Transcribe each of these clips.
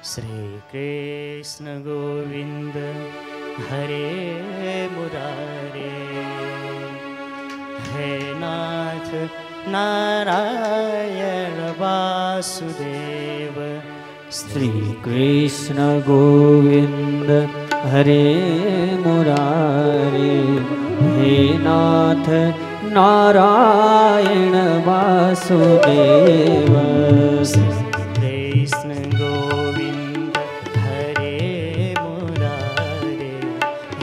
श्री कृष्ण गोविंद हरे मुरारे, हे नाथ नारायण वासुदेव। श्री कृष्ण गोविंद हरे मुरारे, हे नाथ नारायण वासुदेव। श्री कृष्ण गोविंद हरे मुरारे,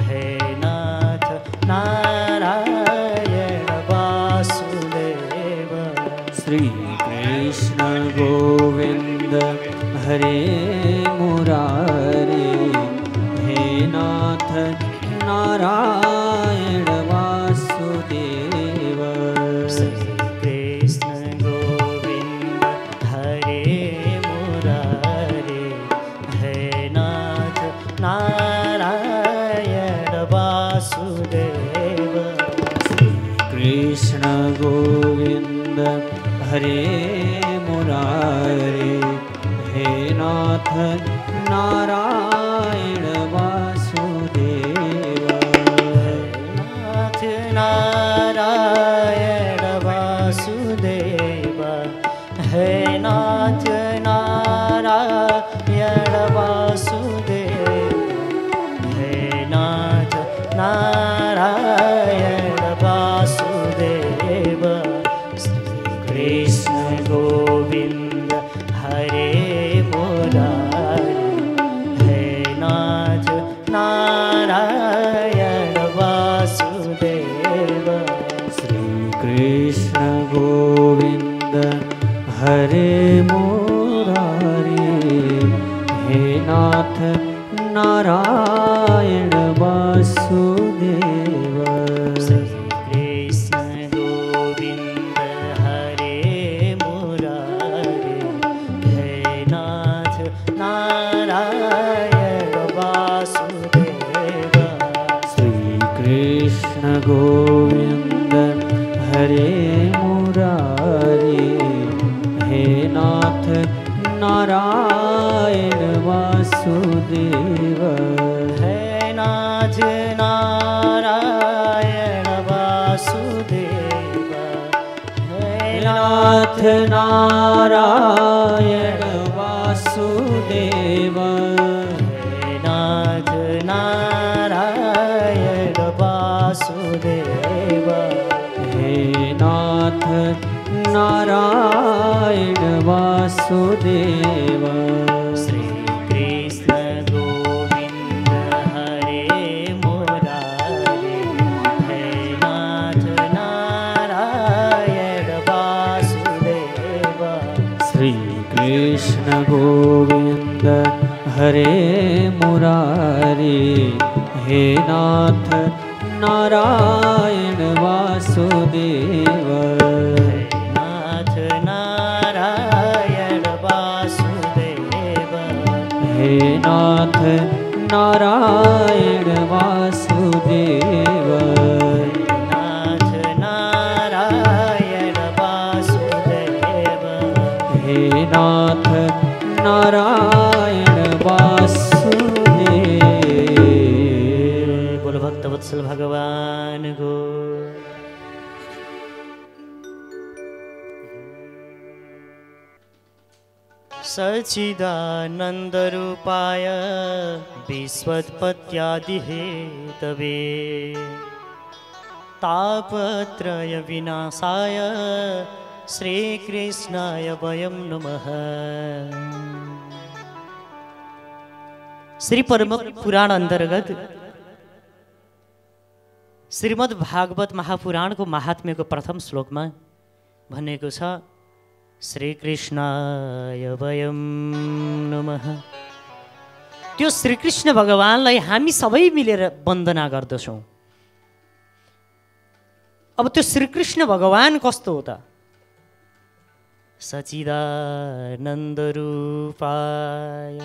हे नाथ नारायण वासुदेव। श्री कृष्ण गोविंद हरे मुरारे, हे नाथ नारायण वासुदेव। श्री कृष्ण गोविंद हरे मुरारे, हे नाथ नारायण वासुदेव। श्री कृष्ण गोविंद हरे मुरारे, हे नाथ नारायण वासुदेव। नाथ नारायण वासुदेव, हे नाथ नारायण वासुदेव, हे नाथ नारायण वासुदेव। श्री कृष्ण गोविंद हरे मुरारे, हे नाथ नारायण वासुदेव। श्री कृष्ण गोविंद हरे मुरारे, हे नाथ नारायण वासुदेव। श्री कृष्ण गोविंद हरे मुरारे, हे नाथ नारायण वासुदेव। श्री कृष्ण गोविंद हरे मुरारे, हे नाथ नारायण वासुदेव। हे नाथ नारायण वासुदेव, हे नाथ नारायण वासुदेव। हे नाथ नारायण वासुदेव। हे नाथ नारायण वासुदेव। श्री कृष्ण गोविंद हरे मुरारे, हे नाथ नारायण वासुदेव। श्री कृष्ण गोविंद हरे मुरारे, हे नाथ नारायण वासुदेव। नाथ नारायण वासुदेव, हे नाथ नारायण वासुदेव। नाथ नारायण वासुदेव, हे नाथ नारायण वासुदेव। बोल भक्तवत्सल भगवान को। सच्चिदानंद रूपाय विश्वोत्पत्त्यादि हेतवे, तापत्रय विनाशाय श्रीकृष्णाय वयं नमः। श्री पद्म पुराण अंतर्गत श्रीमद् भागवत महापुराण को महात्म्य को प्रथम श्लोक में भनेको छ, श्रीकृष्णाय वयं नमः। त्यो श्रीकृष्ण भगवानलाई हामी सबै मिलेर वन्दना गर्दछौँ। अब त्यो श्रीकृष्ण भगवान कस्तो हो त? सच्चिदानन्द रूपाय,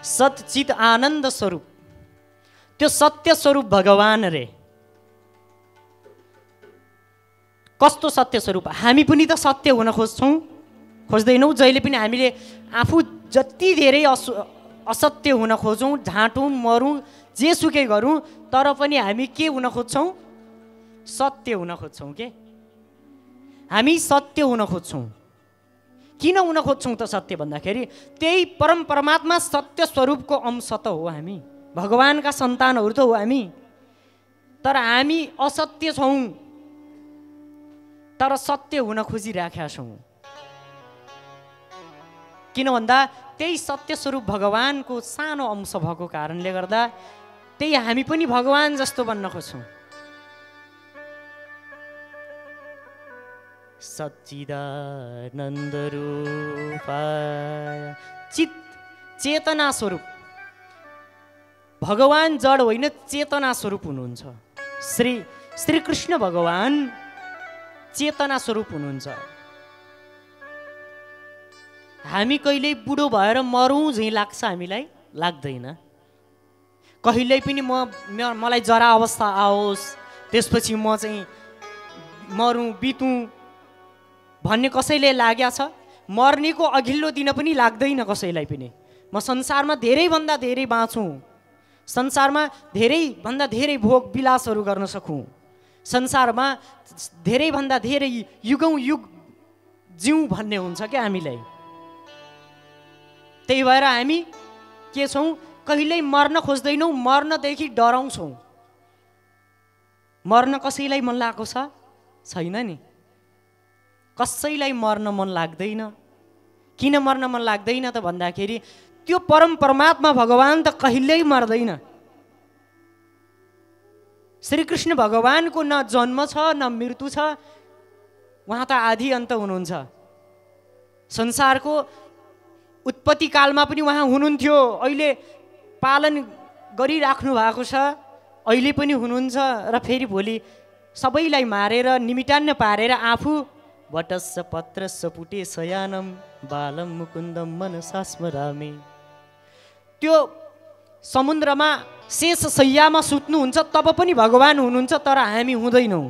सच्चित आनन्द स्वरूप, त्यो सत्य स्वरूप भगवान रे। कस्तो सत्य स्वरूप? हामी पनि त सत्य हुन खोज्छौँ, खोज्दैनौँ। जहिले पनि हामीले आफू जति धेरै असत्य हुन खोजौँ, ढाँटौँ, मरौँ, जेसुकै गरौँ, तर पनि हामी के हुन खोज्छौँ? सत्य हुन खोज्छौँ के? हामी सत्य हुन खोज्छौँ। किन हुन खोज्छौँ त सत्य भन्दाखेरि त्यही परमात्मा सत्य स्वरूपको अंश त हो हामी, भगवानका सन्तानहरू त हो हामी। तर हामी असत्य छौँ, तर सत्य हुन खोजिराखेका छौँ। किन भन्दा त्यही सत्य स्वरूप भगवानको सानो अंश भएको कारणले गर्दा त्यही हामी पनि भगवान जस्तो बन्न खोज्छौँ। सच्चिदानन्द रूपाय चेतना स्वरूप भगवान जड होइन, चेतना स्वरूप हुनुहुन्छ। श्री कृष्ण भगवान चेतना स्वरूप हुनुहुन्छ। हामी कहिल्यै बुढो भएर मरौँ झैँ लाग्छ हामीलाई? लाग्दैन। कहिल्यै पनि मलाई जरा अवस्था आओस्, त्यसपछि म चाहिँ मरौँ, बितौँ भन्ने कसैले लागेको छ? मर्नेको अघिल्लो दिन पनि लाग्दैन कसैलाई पनि। म संसारमा धेरैभन्दा धेरै बाँचौँ, संसारमा धेरैभन्दा धेरै भोग विलासहरू गर्न सकौँ, संसारमा धेरैभन्दा धेरै युगौँ युग जिउँ भन्ने हुन्छ क्या हामीलाई। त्यही भएर हामी के छौँ? कहिल्यै मर्न खोज्दैनौँ, मर्नदेखि डराउँछौँ। मर्न कसैलाई मन लागेको छ? छैन नि। कसैलाई मर्न मन लाग्दैन। किन मर्न मन लाग्दैन त भन्दाखेरि त्यो परमात्मा भगवान त कहिल्यै मर्दैन। श्रीकृष्ण भगवानको न जन्म छ न मृत्यु छ, उहाँ त आदि अन्त हुनुहुन्छ। संसारको उत्पत्ति कालमा पनि उहाँ हुनुहुन्थ्यो, अहिले पालन गरिराख्नु भएको छ, अहिले पनि हुनुहुन्छ र फेरि भोलि सबैलाई मारेर निमिटान्न पारेर आफू वटस्स पत्रस्स पुटे शयानम बालम मुकुन्दम मनसा स्मरामि, त्यो समुद्रमा शेष शय्यामा सुत्नुहुन्छ तब पनि भगवान हुनुहुन्छ, तर हामी हुँदैनौँ।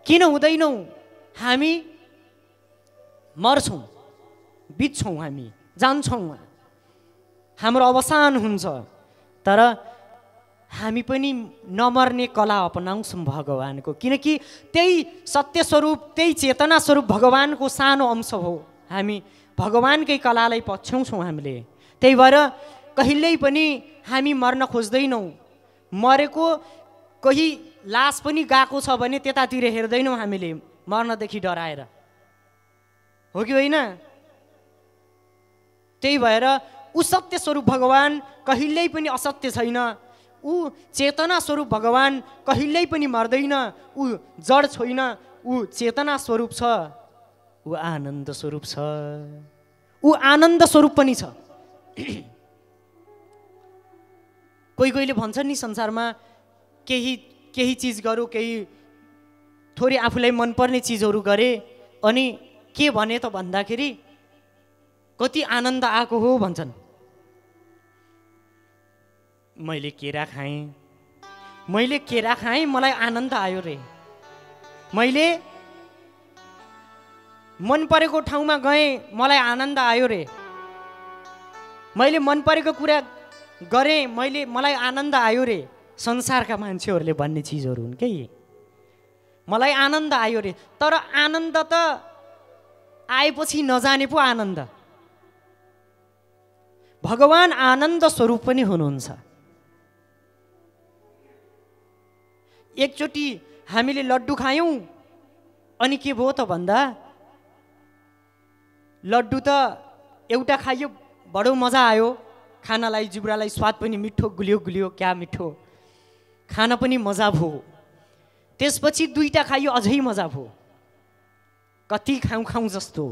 किन हुँदैनौँ? हामी मर्छौँ, बित्छौँ, हामी जान्छौँ, हाम्रो अवसान हुन्छ, तर हामी पनि नमर्ने कला अपनाउँछौँ भगवानको। किनकि त्यही सत्य स्वरूप, त्यही चेतना स्वरूप भगवानको सानो अंश हो। हामी भगवानकै कलालाई पछ्याउँछौँ हामीले। त्यही भएर कहिल्यै पनि हामी मर्न खोज्दैनौँ। मरेको कोही लास पनि गएको छ भने त्यतातिर हेर्दैनौँ हामीले, मर्नदेखि डराएर, हो कि होइन? त्यही भएर ऊ सत्य स्वरूप भगवान कहिल्यै पनि असत्य छैन। ऊ चेतना स्वरूप भगवान कहिल्यै पनि मर्दैन। ऊ जड छैन, ऊ चेतना स्वरूप छ, ऊ आनन्द स्वरूप छ, ऊ आनन्द स्वरूप पनि छ। कोही कोहीले भन्छन् नि संसारमा केही चिज गरौँ, केही थोरै आफूलाई मनपर्ने चिजहरू गरे अनि के भने त भन्दाखेरि कति आनन्द आएको हो भन्छन्। मैले केरा खाएँ, मलाई आनन्द आयो रे। मैले मन परेको ठाउँमा गएँ, मलाई आनन्द आयो रे। मैले मन परेको कुरा गरेँ, मलाई आनन्द आयो रे। संसारका मान्छेहरूले भन्ने चिजहरू हुन् के, मलाई आनन्द आयो रे। तर आनन्द त आएपछि नजाने पो आनन्द। भगवान आनन्द स्वरूप पनि हुनुहुन्छ। एकचोटि हामीले लड्डु खायौँ अनि के भयो त भन्दा लड्डु त एउटा खाइयो, बडो मजा आयो, खानालाई जिब्रालाई स्वाद पनि मिठो, गुलियो गुलियो, क्या मिठो, खान पनि मजा भयो। त्यसपछि दुईटा खाइयो, अझै मजा भयो, कति खाउँ जस्तो।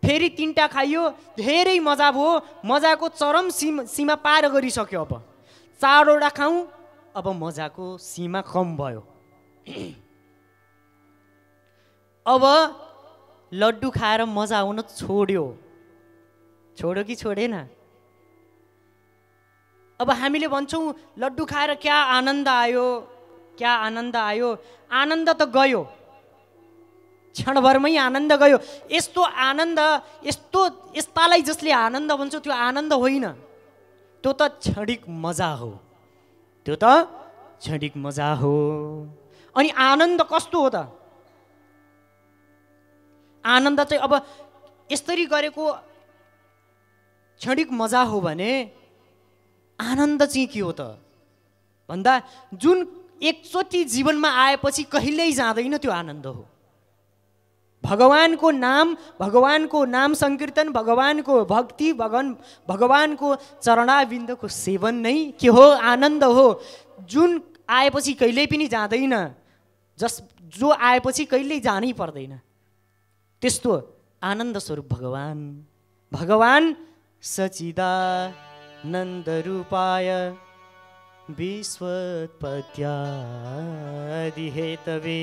फेरि तीनटा खाइयो, धेरै मजा भयो, मजाको चरम सीमा पार गरिसक्यो। अब चारवटा खाउँ, अब मजाको सीमा कम भयो। अब लड्डु खाएर मजा आउन छोड्यो कि छोडेन? अब हामीले भन्छौँ लड्डु खाएर क्या आनन्द आयो, क्या आनन्द आयो। आनन्द त गयो, क्षणभरमै आनन्द गयो। यस्तो आनन्द, यस्तालाई जसले आनन्द भन्छ त्यो आनन्द होइन, त्यो त क्षणिक मजा हो, त्यो त क्षणिक मजा हो। अनि आनन्द कस्तो हो त? आनन्द चाहिँ अब यसरी गरेको क्षणिक मजा हो भने आनन्द चाहिँ के हो त भन्दा जुन एकचोटि जीवनमा आएपछि कहिल्यै जाँदैन त्यो आनन्द हो। भगवानको नाम संकीर्तन, भगवानको भक्ति, भगवानको चरणाविन्दको सेवन नै के हो? आनन्द हो, जुन आएपछि कहिल्यै पनि जाँदैन, जो आएपछि कहिल्यै जानै पर्दैन। त्यस्तो आनन्द स्वरूप भगवान सच्चिदानन्द रूपाय विश्वोत्पत्त्यादि हेतवे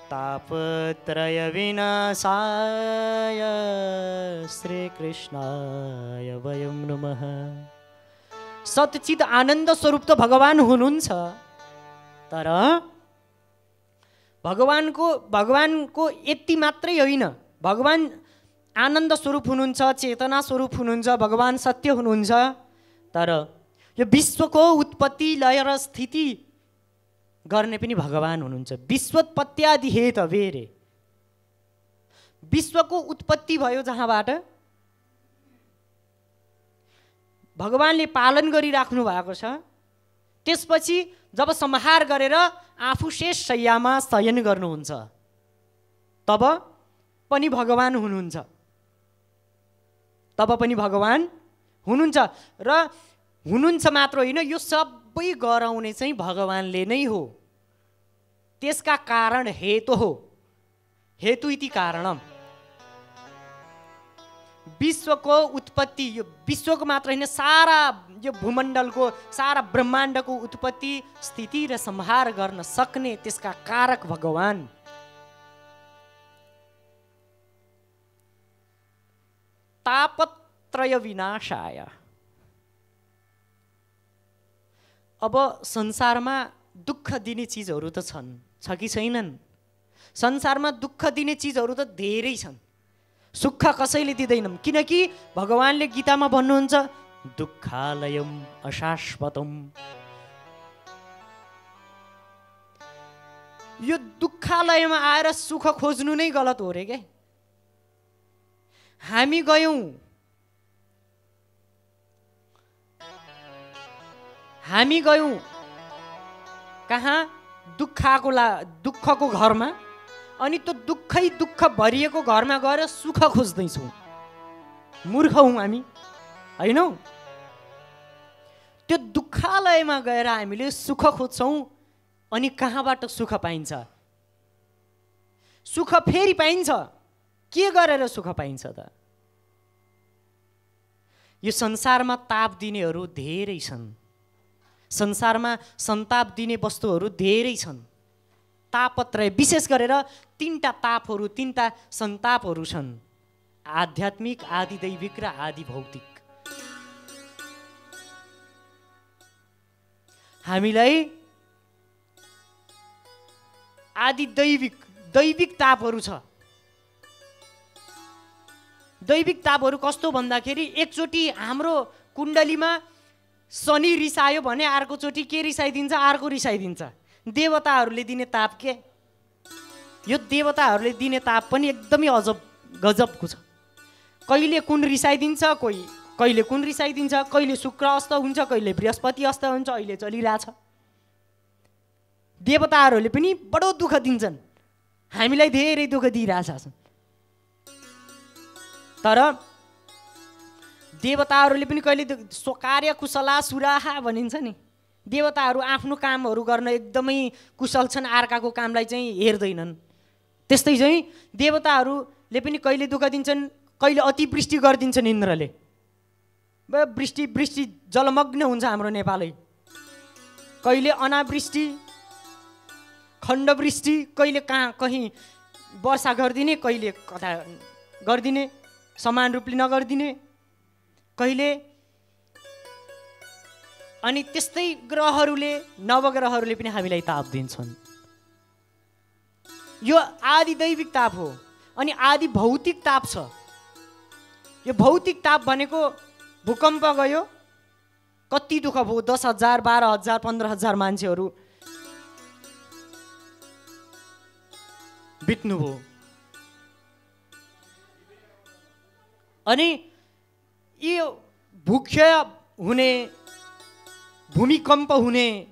तापत्रय विनाशाय श्रीकृष्णाय वयं नमः। सच्चिद आनन्द स्वरूप त भगवान हुनुहुन्छ, तर भगवानको यति मात्रै होइन, भगवान आनन्द स्वरूप हुनुहुन्छ, चेतना स्वरूप हुनुहुन्छ, भगवान सत्य हुनुहुन्छ, तर यो विश्वको उत्पत्ति लय र स्थिति गर्ने पनि भगवान हुनुहुन्छ। विश्वोत्पत्त्यादि हेतवे रे, विश्वको उत्पत्ति भयो जहाँबाट भगवानले पालन गरिराख्नु भएको छ, त्यसपछि जब संहार गरेर आफू शेष शय्यामा शयन गर्नुहुन्छ तब पनि भगवान हुनुहुन्छ, तब पनि भगवान हुनुहुन्छ। र हुनुहुन्छ मात्र होइन, यो सबै गराउने चाहिँ भगवानले नै हो। त्यसका कारण हेतु हो, हेतु इति कारणम। विश्वको उत्पत्ति, यो विश्वको मात्र होइन, सारा यो भूमण्डलको, सारा ब्रह्माण्डको उत्पत्ति, स्थिति र संहार गर्न सक्ने त्यसका कारक भगवान। तापत्रय विनाशाय। अब संसारमा दुःख दिने चिजहरू त छ कि छैनन्? संसारमा दुःख दिने चिजहरू त धेरै छन्, सुख कसैले दिँदैनन्, किनकि भगवानले गीतामा भन्नुहुन्छ दुःखालयम अशाश्वतम। यो दुःखालयमा आएर सुख खोज्नु नै गलत हो रे के। हामी गयौँ कहाँ? दुःखको घरमा, अनि त्यो दुःख भरिएको घरमा गएर सुख खोज्दैछौँ। मूर्ख हौँ हामी, होइनौ? त्यो दुःखालयमा गएर हामीले सुख खोज्छौँ, अनि कहाँबाट सुख पाइन्छ? सुख फेरि पाइन्छ, के गरेर सुख पाइन्छ त? यो संसारमा ताप दिनेहरू धेरै छन्, संसारमा सन्ताप दिने वस्तुहरू धेरै छन्। तापत्रय, विशेष गरेर तीनटा तापहरू, तीनटा सन्तापहरू छन्, आध्यात्मिक, आदि दैविक र आदि भौतिक। हामीलाई आदि दैविक तापहरू छ। दैविक तापहरू कस्तो भन्दाखेरि एकचोटि हाम्रो कुण्डलीमा शनि रिसायो भने अर्कोचोटि के रिसाइदिन्छ? अर्को रिसाइदिन्छ। देवताहरूले दिने ताप के? यो देवताहरूले दिने ताप पनि एकदमै अजब गजबको छ। कहिले कुन रिसाइदिन्छ, कहिले कुन रिसाइदिन्छ, कहिले शुक्र अस्त हुन्छ, कहिले बृहस्पति अस्त हुन्छ, अहिले चलिरहेछ। देवताहरूले पनि बडो दुःख दिन्छन्, हामीलाई धेरै दुःख दिइरहेछन्। तर देवताहरूले पनि कहिले कार्य कुशला सुराहा भनिन्छ नि, देवताहरू आफ्नो कामहरू गर्न एकदमै कुशल छन्, अर्काको कामलाई चाहिँ हेर्दैनन्। त्यस्तै चाहिँ देवताहरूले पनि कहिले दुःख दिन्छन्, कहिले अतिवृष्टि गरिदिन्छन् इन्द्रले। वृष्टि जलमग्न हुन्छ हाम्रो नेपालै। कहिले अनावृष्टि, खण्डवृष्टि, कहिले कहीँ वर्षा गरिदिने, कहिले कता गरिदिने, समान रूपले नगरिदिने कहिले। अनि त्यस्तै नवग्रहहरूले पनि हामीलाई ताप दिन्छन्। यो आदि दैविक ताप हो अनि आदि भौतिक ताप छ। यो भौतिक ताप भनेको भूकम्प गयो, कति दुःख भयो, 10,000 12,000 15,000 मान्छेहरू बित्नुभयो। अनि यो भूक्षय हुने, भूमिकम्प हुने,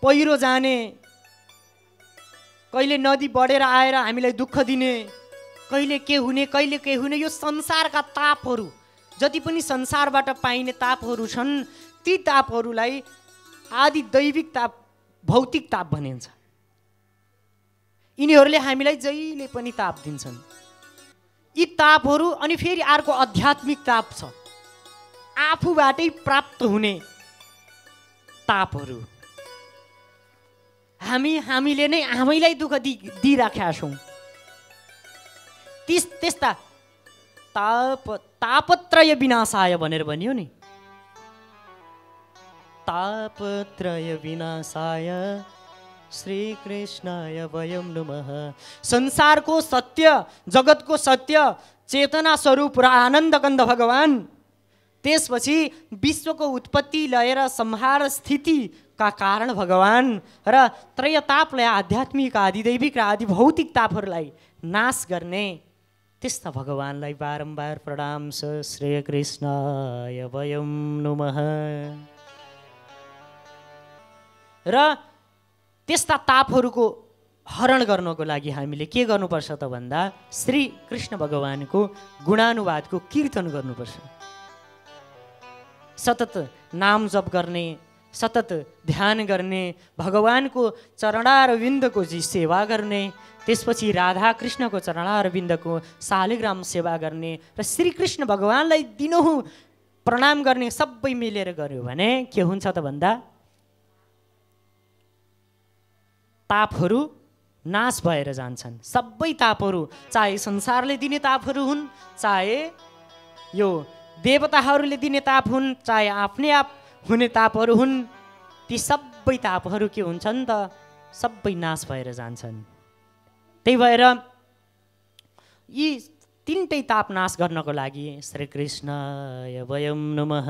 पहिरो जाने, कहिले नदी बढेर आएर हामीलाई दुःख दिने, कहिले के हुने कहिले के हुने, यो संसारका तापहरू जति पनि संसारबाट पाइने तापहरू छन्, ती तापहरूलाई आदि दैविक ताप, भौतिक ताप भनिन्छ। यिनीहरूले हामीलाई जहिले पनि ताप दिन्छन्। यी तापहरू अनि फेरि अर्को आध्यात्मिक ताप छ, आफूबाटै प्राप्त हुने तापहरू। हामीले नै आफैलाई दुःख दिइराखेका छौँ। त्यस्ता तापत्रय विनाशाय भनेर भनियो नि, तापत्रय विनाशाय श्रीकृष्णाय वयं नमः। संसारको सत्य, जगतको सत्य, चेतना स्वरूप र आनन्दकन्द भगवान, त्यसपछि विश्वको उत्पत्ति लय र संहार स्थितिका कारण भगवान र त्रयतापलाई आध्यात्मिक आदि दैविक र आदि भौतिक तापहरूलाई नाश गर्ने त्यस्ता भगवानलाई बारम्बार प्रणाम छ। श्री कृष्णाय वयं नमः। र त्यस्ता तापहरूको हरण गर्नको लागि हामीले के गर्नुपर्छ त भन्दा श्री कृष्ण भगवानको गुणानुवादको कीर्तन गर्नुपर्छ। सतत नाम जप गर्ने, सतत ध्यान गर्ने, भगवानको चरणारविन्दको सेवा गर्ने, त्यसपछि राधा कृष्णको चरणारविन्दको शालिग्राम सेवा गर्ने र श्रीकृष्ण भगवानलाई दिनहुँ प्रणाम गर्ने सबै मिलेर गर्यो भने के हुन्छ त भन्दा तापहरू नाश भएर जान्छन्। सबै तापहरू, चाहे संसारले दिने तापहरू हुन्, चाहे यो देवताहरूले दिने ताप हुन्, चाहे आफ्नै आप हुने तापहरू हुन्, ती सबै तापहरू के हुन्छन् त सबै नाश भएर जान्छन्। त्यही भएर यी तीनटै ताप नाश गर्नको लागि श्री कृष्णाय वयं नमः।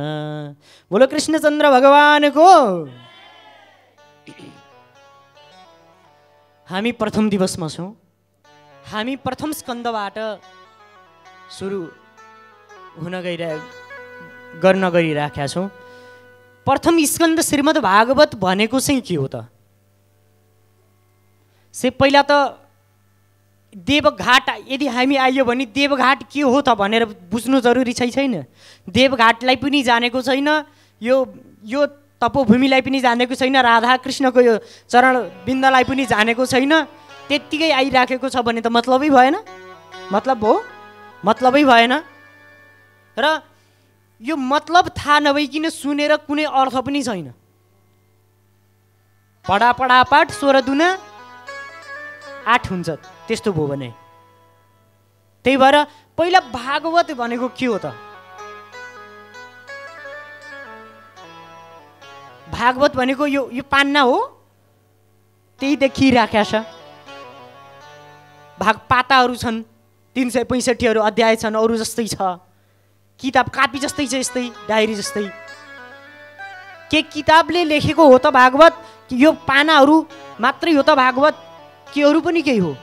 बोलो कृष्णचन्द्र भगवानको। हामी प्रथम दिवसमा छौँ। हामी प्रथम स्कन्धबाट सुरु गर्न गइराखेका छौँ। प्रथम स्कन्द श्रीमद् भागवत भनेको चाहिँ के हो त? पहिला त देवघाट, यदि हामी आइयो भने देवघाट के हो त भनेर बुझ्नु जरुरी छैन। देवघाटलाई पनि जानेको छैन, यो तपोभूमिलाई पनि जानेको छैन, राधा कृष्णको यो चरण बिन्दलाई पनि जानेको छैन, त्यत्तिकै आइराखेको छ भने त मतलबै भएन। मतलब हो, मतलबै भएन। र यो मतलब थाहा नभइकन सुनेर कुनै अर्थ पनि छैन। पढा पाठ 16 दुना 8 हुन्छ, त्यस्तो भयो भने। त्यही भएर पहिला भागवत भनेको के हो त? भागवत भनेको यो पान्ना हो, त्यही देखिराखेको छ। भाग पाताहरू छन्, 365 अध्याय छन्, अरू जस्तै छ। किताब कापी जस्तै छ, यस्तै डायरी जस्तै। के किताबले लेखेको हो त भागवत? यो पानाहरू मात्रै हो त भागवत? के अरू पनि केही हो?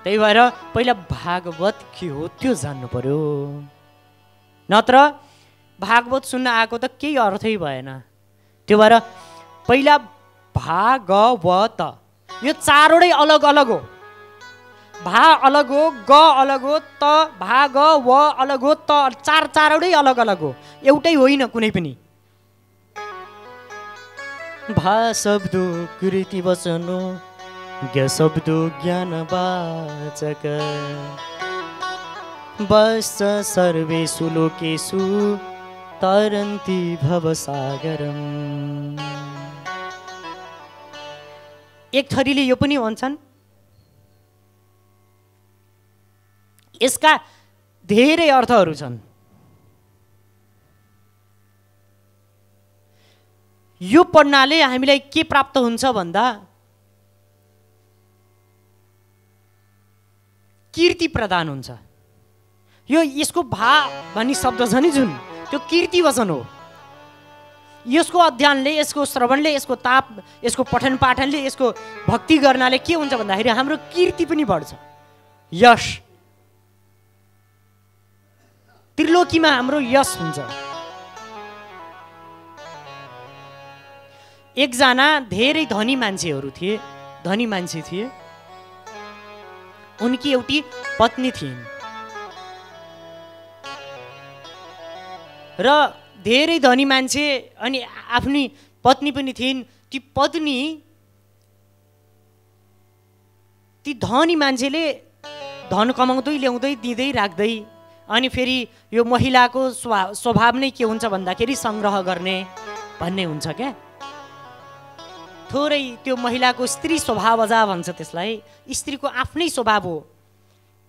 त्यही भएर पहिला भागवत के हो त्यो जान्नु पर्यो, नत्र भागवत सुन्न आएको त केही अर्थै भएन। त्यो भएर पहिला भागवत, यो चारवटै अलग अलग हो। भा अलग हो, ग अलग हो, त भाग व अलग हो, त चारवटै अलग अलग हो, एउटै होइन कुनै पनि। भा शब्द कृति वचन, ज्ञ शब्द ज्ञान वाचक, बस सर्वेषु लोकेषु तरन्ति भवसागरम्। एक थरीले यो पनि भन्छन्, यसका धेरै अर्थहरू छन्। यो पढ्नाले हामीलाई के प्राप्त हुन्छ भन्दा कीर्ति प्रदान हुन्छ। यो यसको भा भन्ने शब्द छ नि जुन, त्यो कीर्ति वचन हो। यसको अध्ययनले, यसको श्रवणले, यसको ताप, यसको पठन पाठनले, यसको भक्ति गर्नाले के हुन्छ भन्दाखेरि हाम्रो कीर्ति पनि बढ्छ, यश। त्रिलोकीमा हाम्रो यश हुन्छ। एकजना धेरै धनी मान्छेहरू थिए, धनी मान्छे थिए। उनकी एउटी पत्नी थिइन् र धेरै धनी मान्छे अनि आफ्नी पत्नी पनि थिइन्। ती पत्नी, ती धनी मान्छेले धन कमाउँदै ल्याउँदै दिँदै राख्दै, अनि फेरि यो महिलाको स्वभाव नै के हुन्छ भन्दाखेरि सङ्ग्रह गर्ने भन्ने हुन्छ क्या। थोरै त्यो महिलाको स्त्री स्वभाव अजा भन्छ त्यसलाई। स्त्रीको आफ्नै स्वभाव हो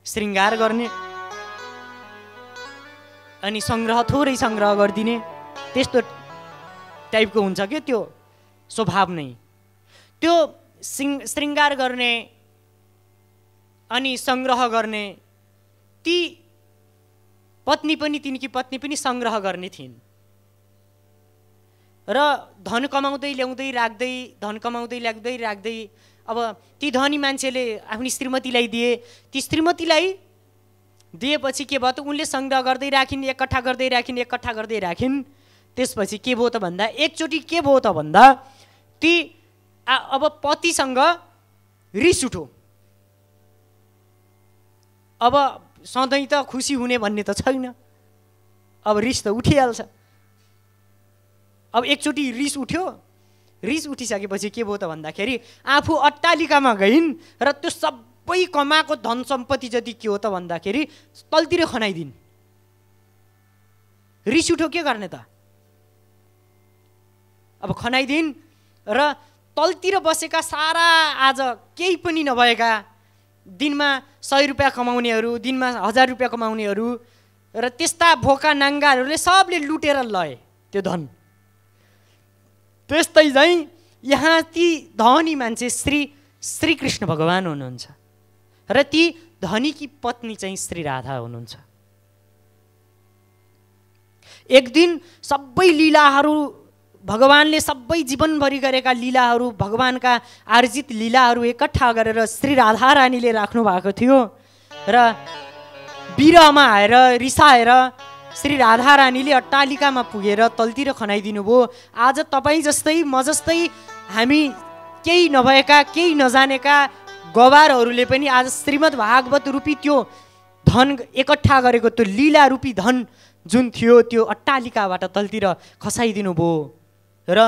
श्रृङ्गार गर्ने अनि सङ्ग्रह, थोरै सङ्ग्रह गरिदिने, त्यस्तो टाइपको हुन्छ क्या त्यो स्वभाव नै। त्यो श्रृङ्गार गर्ने अनि सङ्ग्रह गर्ने, ती पत्नी पनि, तिनकी पत्नी पनि सङ्ग्रह गर्ने थिइन् र धन कमाउँदै ल्याउँदै राख्दै, धन कमाउँदै ल्याउँदै राख्दै, अब ती धनी मान्छेले आफ्नी श्रीमतीलाई दिए। ती श्रीमतीलाई दिएपछि के भयो त, उनले सङ्ग्रह गर्दै राखिन्, एकट्ठा गर्दै राखिन्, एकट्ठा गर्दै राखिन्। त्यसपछि के भयो त भन्दा, एकचोटि के भयो त भन्दा, ती अब पतिसँग रिस उठ्यो। अब सधैँ त खुसी हुने भन्ने त छैन, अब रिस त उठिहाल्छ। अब एकचोटि रिस उठ्यो। रिस उठिसकेपछि के भयो त भन्दाखेरि आफू अट्टालिकामा गइन् र त्यो सबै कमाएको धन सम्पत्ति जति के हो त भन्दाखेरि तलतिर खनाइदिन्। रिस उठ्यो, के गर्ने त, अब खनाइदिन् र तलतिर बसेका सारा आज केही पनि नभएका, दिनमा 100 रुपियाँ कमाउनेहरू, दिनमा 1000 रुपियाँ कमाउनेहरू र त्यस्ता भोका नाङ्गाहरूले सबले लुटेर लए त्यो धन। त्यस्तै चाहिँ यहाँ ती धनी मान्छे श्रीकृष्ण भगवान हुनुहुन्छ र ती धनीकी पत्नी चाहिँ श्री राधा हुनुहुन्छ। एक दिन सबै लीलाहरू, भगवानले सबै जीवनभरि गरेका लीलाहरू, भगवानका आर्जित लीलाहरू एकट्ठा गरेर श्री राधा रानीले राख्नु भएको थियो र बिरहमा आएर रिसाएर श्री राधा रानीले अट्टालिकामा पुगेर तलतिर खनाइदिनु भयो। आज तपाईँ जस्तै म जस्तै हामी केही नभएका, केही नजानेका गवारहरूले पनि आज श्रीमद् भागवत रूपी त्यो धन एकट्ठा गरेको, त्यो लीला रूपी धन जुन थियो, त्यो अट्टालिकाबाट तलतिर खसाइदिनु भयो र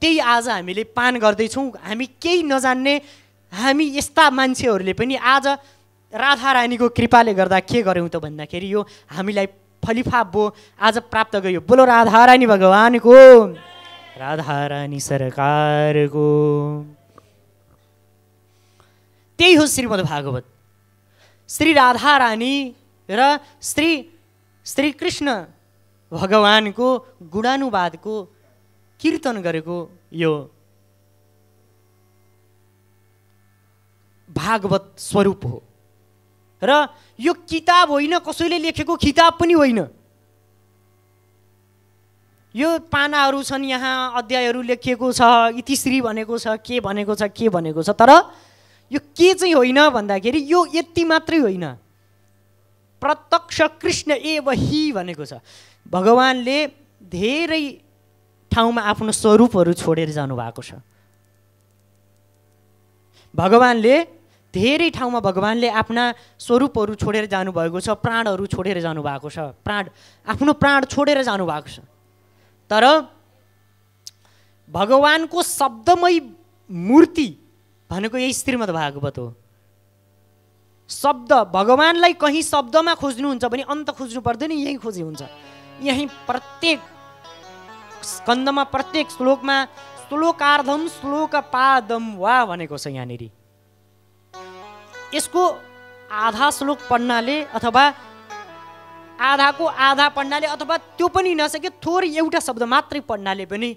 त्यही आज हामीले पान गर्दैछौँ। हामी केही नजान्ने हामी यस्ता मान्छेहरूले पनि आज राधा रानीको कृपाले गर्दा के गऱ्यौँ त भन्दाखेरि यो हामीलाई फलिफाप भयो, आज प्राप्त गयो। बोलो राधा रानी भगवानको, राधा रानी सरकारको। त्यही हो श्रीमद् भागवत। श्री राधा रानी र श्री कृष्ण भगवानको गुणानुवादको कीर्तन गरेको यो भागवत स्वरूप हो र यो किताब होइन, कसैले लेखेको किताब पनि होइन। यो पानाहरू छन्, यहाँ अध्यायहरू लेखिएको छ, इतिश्री भनेको छ, के भनेको छ, के भनेको छ। तर यो के चाहिँ होइन भन्दाखेरि यो यति मात्रै होइन, प्रत्यक्ष कृष्ण एव हि भनेको छ। भगवानले धेरै ठाउँमा आफ्नो स्वरूपहरू छोडेर जानुभएको छ। भगवानले धेरै ठाउँमा भगवानले आफ्ना स्वरूपहरू छोडेर जानुभएको छ, प्राणहरू छोडेर जानुभएको छ, आफ्नो प्राण छोडेर जानुभएको छ। तर भगवानको शब्दमय मूर्ति भनेको यही श्रीमद् भागवत हो। शब्द, भगवानलाई कहीँ शब्दमा खोज्नुहुन्छ भने अन्त खोज्नु पर्दैन, यही खोजी हुन्छ। यही प्रत्येक स्कन्दमा, प्रत्येक श्लोकमा श्लोकार्धम श्लोकपादम वा भनेको छ। यहाँनिर यसको आधा श्लोक पढ्नाले अथवा आधाको आधा पढ्नाले अथवा त्यो पनि नसके थोरै एउटा शब्द मात्रै पढ्नाले पनि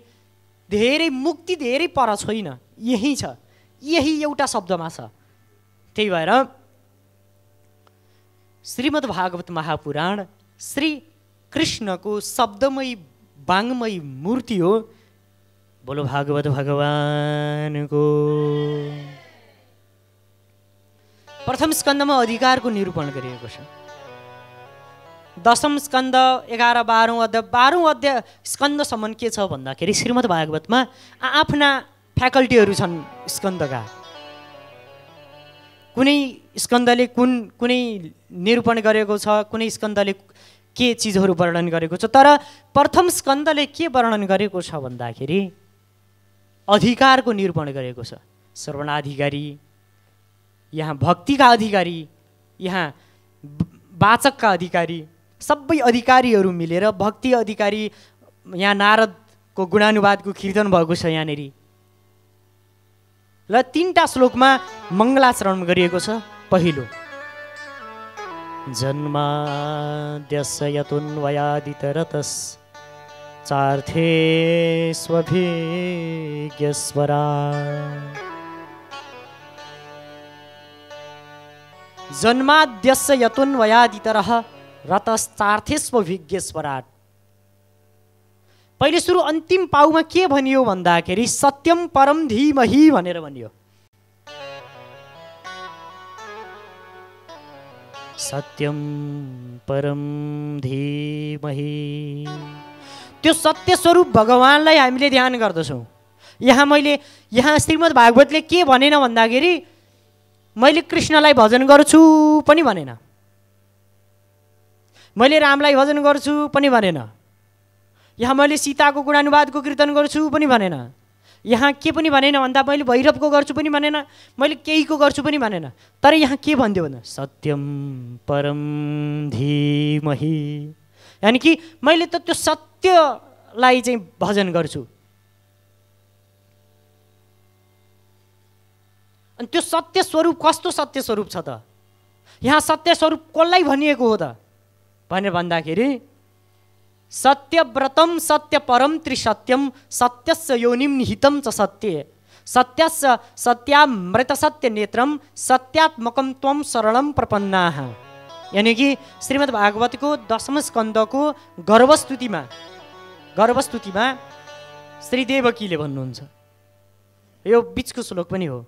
धेरै मुक्ति धेरै पर छैन, यही छ, यही एउटा शब्दमा छ। त्यही भएर श्रीमद् भागवत महापुराण श्री कृष्णको शब्दमय वाङ्मय मूर्ति हो। बोलो भागवत भगवानको। प्रथम स्कन्धमा अधिकारको निरूपण गरिएको छ। दशम स्कन्ध 11, 12औं अध्याय, 12औं अध्याय स्कन्धसम्म के छ भन्दाखेरि श्रीमद् भागवतमा आफ्ना फ्याकल्टीहरू छन् स्कन्धका। कुनै स्कन्धले कुनै निरूपण गरेको छ, कुनै स्कन्धले के चिजहरू वर्णन गरेको छ। तर प्रथम स्कन्धले के वर्णन गरेको छ भन्दाखेरि अधिकारको निरूपण गरेको छ। श्रवणाधिकारी, यहाँ भक्तिका अधिकारी, यहाँ वाचकका अधिकारी, सबै अधिकारीहरू मिलेर भक्ति अधिकारी। यहाँ नारदको गुणानुवादको कीर्तन भएको छ यहाँनिर र 3टा श्लोकमा मङ्गलाचरण गरिएको छ। पहिलो जन्माद्यस्य यतोऽन्वयादितरतस् चार्थे स्वभिज्ञस्वरा। जन्माद्यस्य यतोऽन्वयादितरः रतश्चार्थेष्वभिज्ञस्वराट्। पहिले सुरु अन्तिम पाउमा के भनियो भन्दाखेरि सत्यम परम धीमहि भनेर भनियो। सत्यम परम धीमहि, त्यो सत्य स्वरूप भगवानलाई हामीले ध्यान गर्दछौँ। यहाँ श्रीमद् भागवतले के भनेन भन्दाखेरि मैले कृष्णलाई भजन गर्छु पनि भनेन, मैले रामलाई भजन गर्छु पनि भनेन, यहाँ मैले सीताको गुणानुवादको कीर्तन गर्छु पनि भनेन, यहाँ के पनि भनेन भन्दा मैले भैरवको गर्छु पनि भनेन, मैले केहीको गर्छु पनि भनेन। तर यहाँ के भनिदियो भन्दा सत्यम परम धीमहि, यानि कि मैले त त्यो सत्यलाई चाहिँ भजन गर्छु। अनि त्यो सत्य स्वरूप कस्तो सत्य स्वरूप छ त? यहाँ सत्य स्वरूप कसलाई भनिएको हो त भनेर भन्दाखेरि सत्यव्रतम सत्यपरम त्रिसत्यम सत्यस्य योनिम निहितम च सत्ये सत्यस्य सत्यामृत सत्य नेत्रम सत्यात्मकम त्वम शरणम प्रपन्नाः। यानी कि श्रीमद् भागवतको 10म स्कन्धको गर्भस्तुतिमा श्री देवकीले भन्नुहुन्छ, यो बीचको श्लोक पनि हो।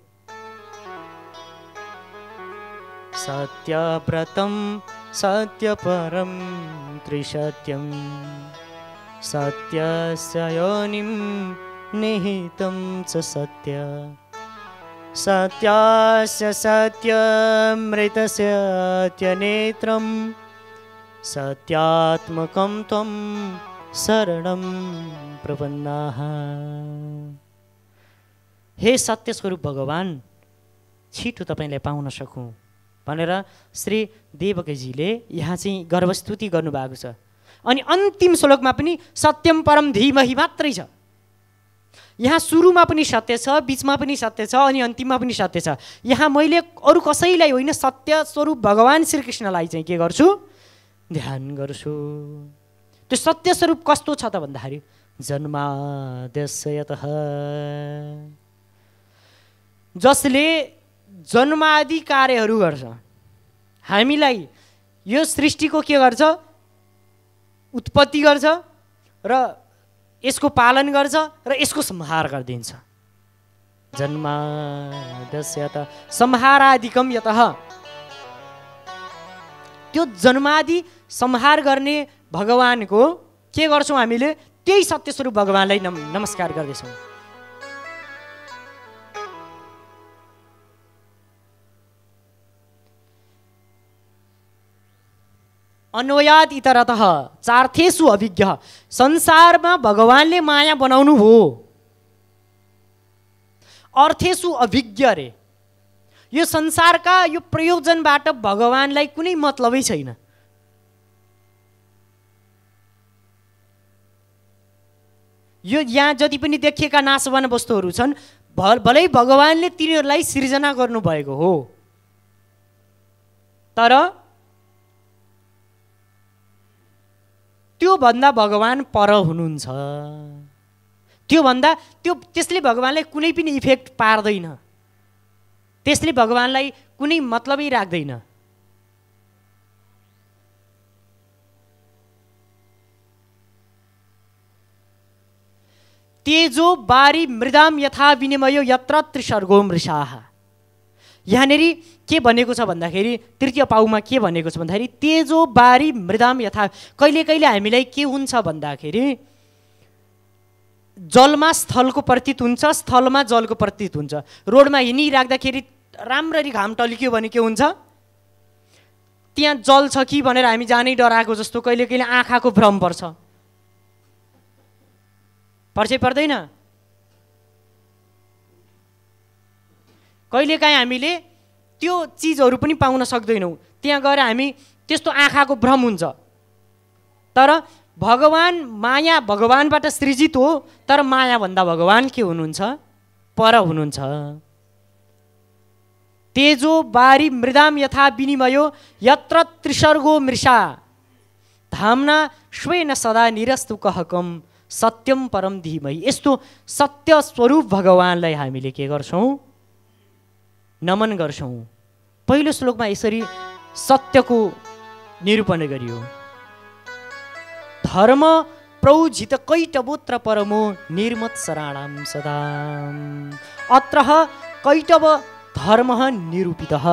सत्यव्रतम सत्यपरम त्रिसत्यम सत्यस्य योनिं निहितं च सत्य सत्यस्य सत्यमृतस्य सत्यनेत्रं सत्यात्मकं त्वं शरणं प्रपन्नाः। हे सत्य स्वरूप भगवान, छिटो तपाईँलाई पाउन सकौँ भनेर श्री देवकीजीले यहाँ चाहिँ गर्भस्तुति गर्नुभएको छ। अनि अन्तिम श्लोकमा पनि सत्यम परम धीमहि मात्रै छ। यहाँ सुरुमा पनि सत्य छ, बिचमा पनि सत्य छ, अनि अन्तिममा पनि सत्य छ। यहाँ मैले अरू कसैलाई होइन, सत्य स्वरूप भगवान श्रीकृष्णलाई चाहिँ के गर्छु? ध्यान गर्छु। त्यो सत्य स्वरूप कस्तो छ त भन्दाखेरि जन्माद्यस्य यतः, जसले जन्मादि कार्यहरू गर्छ, हामीलाई यो सृष्टिको के गर्छ? उत्पत्ति गर्छ र यसको पालन गर्छ र यसको संहार गरिदिन्छ। जन्माद्यस्य यतः संहारादिकम यतः, त्यो जन्मादि संहार गर्ने भगवानको के गर्छौँ हामीले? त्यही सत्य स्वरूप भगवानलाई नमस्कार गर्दैछौँ। अन्वयाद इतरतः चार्थेषु अभिज्ञ, संसारमा भगवानले माया बनाउनु हो, अर्थेषु अभिज्ञ रे। यो संसारका यो प्रयोजनबाट भगवानलाई कुनै मतलबै छैन। यो यहाँ जति पनि देखिएका नाशवान वस्तुहरू छन्, भलै भगवानले तिनीहरूलाई सिर्जना गर्नुभएको हो, तर त्यो भन्दा भगवान पर हुनुहुन्छ। त्यसले भगवानलाई कुनै पनि इफेक्ट पार्दैन, त्यसले भगवानलाई कुनै मतलबै राख्दैन। तेजो बारी मृदाम यथा विनिमयो यत्र त्रिसर्गो मृषाः। यहाँनिर के भनेको छ भन्दाखेरि तृतीय पाउमा के भनेको छ भन्दाखेरि तेजो बारी मृदाम यथा। कहिले कहिले हामीलाई के हुन्छ भन्दाखेरि जलमा स्थलको प्रतीत हुन्छ, स्थलमा जलको प्रतीत हुन्छ। रोडमा हिँडिराख्दाखेरि राम्ररी घाम टल्कियो भने के हुन्छ, त्यहाँ जल छ कि भनेर हामी जानै डराएको जस्तो कहिले कहिले आँखाको भ्रम पर्छ, पर्दैन? कहिलेकाहीँ हामीले त्यो चिजहरू पनि पाउन सक्दैनौँ, त्यहाँ गएर हामी त्यस्तो आँखाको भ्रम हुन्छ। तर भगवान माया भगवानबाट सृजित हो, तर माया भन्दा भगवान के हुनुहुन्छ, पर हुनुहुन्छ। तेजो बारी मृदाम यथा विनिमयो यत्र त्रिसर्गो मृषा धाम्ना स्वेन सदा निरस्तु कहकम सत्यम परम धीमहि। यस्तो सत्य स्वरूप भगवानलाई हामीले के गर्छौँ, नमन गर्छौँ। पहिलो श्लोकमा यसरी सत्यको निरूपण गरियो। धर्म प्रौजित कैटवोत्र परमो निर्मत्सराणाम सदा अत्र कैटव धर्म निरूपितः।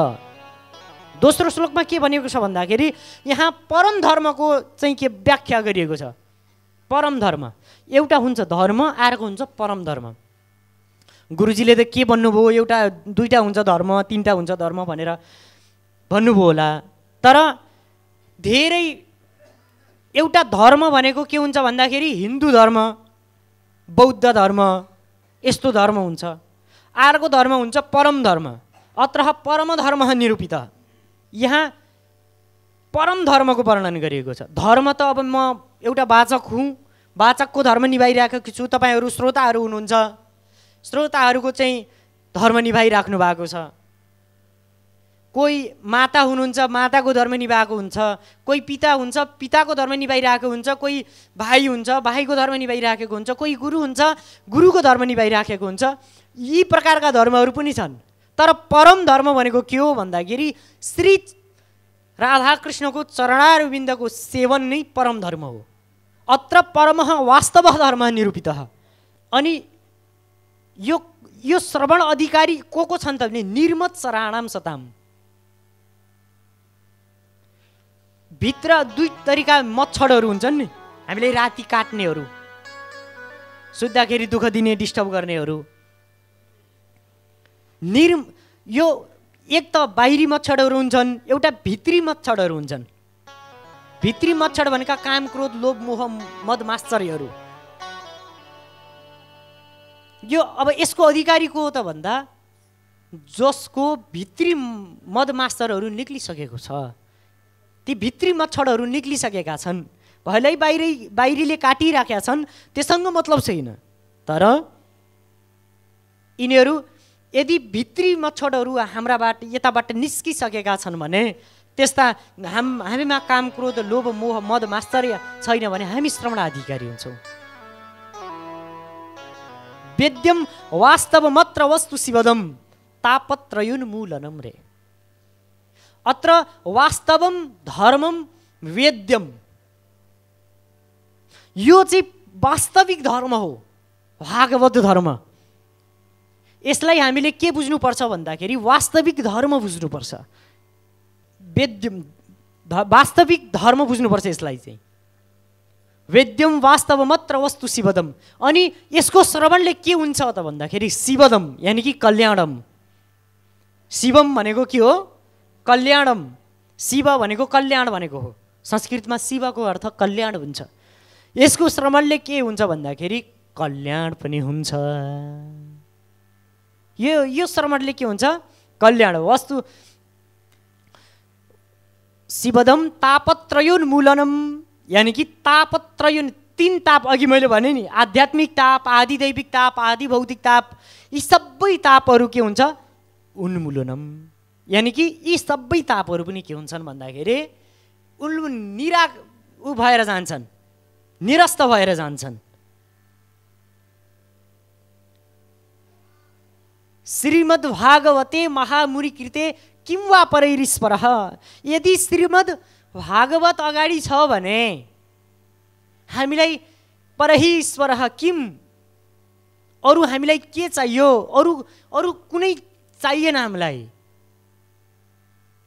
दोस्रो श्लोकमा के भनेको छ भन्दाखेरि यहाँ परम धर्मको चाहिँ के व्याख्या गरिएको छ। परम धर्म एउटा हुन्छ धर्म, अर्को हुन्छ परम धर्म। गुरुजीले त के भन्नुभयो, एउटा दुईटा हुन्छ धर्म, तीनटा हुन्छ धर्म भनेर भन्नुभयो होला। तर धेरै एउटा धर्म भनेको के हुन्छ भन्दाखेरि हिन्दू धर्म, बौद्ध धर्म, यस्तो धर्म हुन्छ। अर्को धर्म हुन्छ परम धर्म। अत्र परम धर्म निरूपित। यहाँ परम धर्मको वर्णन गरिएको छ। धर्म त अब म एउटा वाचक हुँ, वाचकको धर्म निभाइरहेको छु, तपाईँहरू श्रोताहरू हुनुहुन्छ, श्रोताहरूको चाहिँ धर्म निभाइराख्नु भएको छ। कोही माता हुनुहुन्छ, माताको धर्म निभाएको हुन्छ, कोही पिता हुन्छ, पिताको धर्म निभाइरहेको हुन्छ, कोही भाइ हुन्छ, भाइको धर्म निभाइराखेको हुन्छ, कोही गुरु हुन्छ, गुरुको धर्म निभाइराखेको हुन्छ। यी प्रकारका धर्महरू पनि छन्। तर परम धर्म भनेको के हो भन्दाखेरि श्री राधाकृष्णको चरणारविन्दको सेवन नै परम धर्म हो। अत्र परमः वास्तवः धर्मः निरूपितः। अनि यो श्रवण अधिकारी को छन् त भने निर्मत्सराणाम सताम। भित्र दुई तरिका मच्छरहरू हुन्छन् नि, हामीले राति काट्नेहरू, सुत्दाखेरि दुःख दिने, डिस्टर्ब गर्नेहरू। यो एक त बाहिरी मच्छरहरू हुन्छन्, एउटा भित्री मच्छरहरू हुन्छन्। भित्री मच्छर भनेका काम, क्रोध, लोभ, मोह, मद, मात्सर्यहरू। यो अब यसको अधिकारी को हो त भन्दा जसको भित्री मद मात्सरहरू निक्लिसकेको छ, ती भित्री मच्छरहरू निक्लिसकेका छन्। भलै बाहिरीले काटिराखेका छन्, त्यससँग मतलब छैन। तर यिनीहरू यदि भित्री मच्छरहरू हाम्राबाट यताबाट निस्किसकेका छन् भने त्यस्ता हामीमा काम, क्रोध, लोभ, मोह, मद, मात्सर्य छैन भने हामी श्रवणाधिकारी हुन्छौँ। वेद्यम वास्तव मात्र वस्तु शिवदम तापत्रयोन्मूलनम रे। अत्र वास्तवम धर्मम वेद्यम, यो चाहिँ वास्तविक धर्म हो, भागवत धर्म। यसलाई हामीले के बुझ्नुपर्छ भन्दाखेरि वास्तविक धर्म बुझ्नुपर्छ। वेद्यम वास्तविक धर्म बुझ्नुपर्छ यसलाई चाहिँ। वेद्यम वास्तव मात्र वस्तु शिवदम। अनि यसको श्रवणले के हुन्छ त भन्दाखेरि शिवदम यानि कि कल्याणम। शिवम भनेको के हो? कल्याणम। शिव भनेको कल्याण भनेको हो। संस्कृतमा शिवको अर्थ कल्याण हुन्छ। यसको श्रवणले के हुन्छ भन्दाखेरि कल्याण पनि हुन्छ। यो श्रवणले के हुन्छ? कल्याण वस्तु शिवदम तापत्रयोन्मूलनम यानी कि तापत्रयोन, तीन ताप अघि मैले भने नि, आध्यात्मिक ताप, आदि दैविक ताप, आदि भौतिक ताप, यी सबै तापहरू के हुन्छ? उन्मूलनम यानी कि यी सबै तापहरू पनि के हुन्छन् भन्दाखेरि भएर जान्छन्, निरस्त भएर जान्छन्। श्रीमद्भागवते महामुनि कृते किं वा परैरीश्वरः। यदि श्रीमद् भागवत अगाडि छ भने हामीलाई परहीश्वरः किम, अरू हामीलाई के चाहियो, अरू कुनै चाहिएन हामीलाई।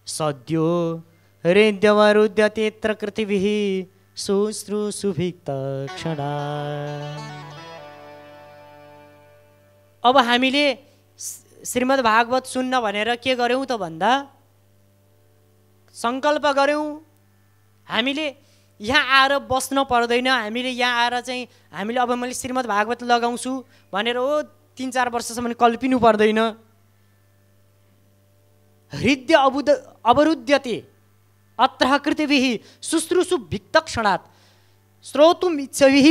सद्यो हृदयवरुध्यतेऽत्र कृतिभिः शुश्रूषुभिक्तक्षणा। अब हामीले श्रीमद् भागवत सुन्न भनेर के गर्यौँ त भन्दा सङ्कल्प गर्यौँ। हामीले यहाँ आएर बस्न पर्दैन, हामीले यहाँ आएर चाहिँ हामीले अब मैले श्रीमद् भागवत लगाउँछु भनेर 3-4 वर्षसम्म कल्पिनु पर्दैन। हृदय अवरुध्यते अत्र कृतिभिः शुश्रूषु भिक्तक्षणात् श्रोतुम् इच्छभिः।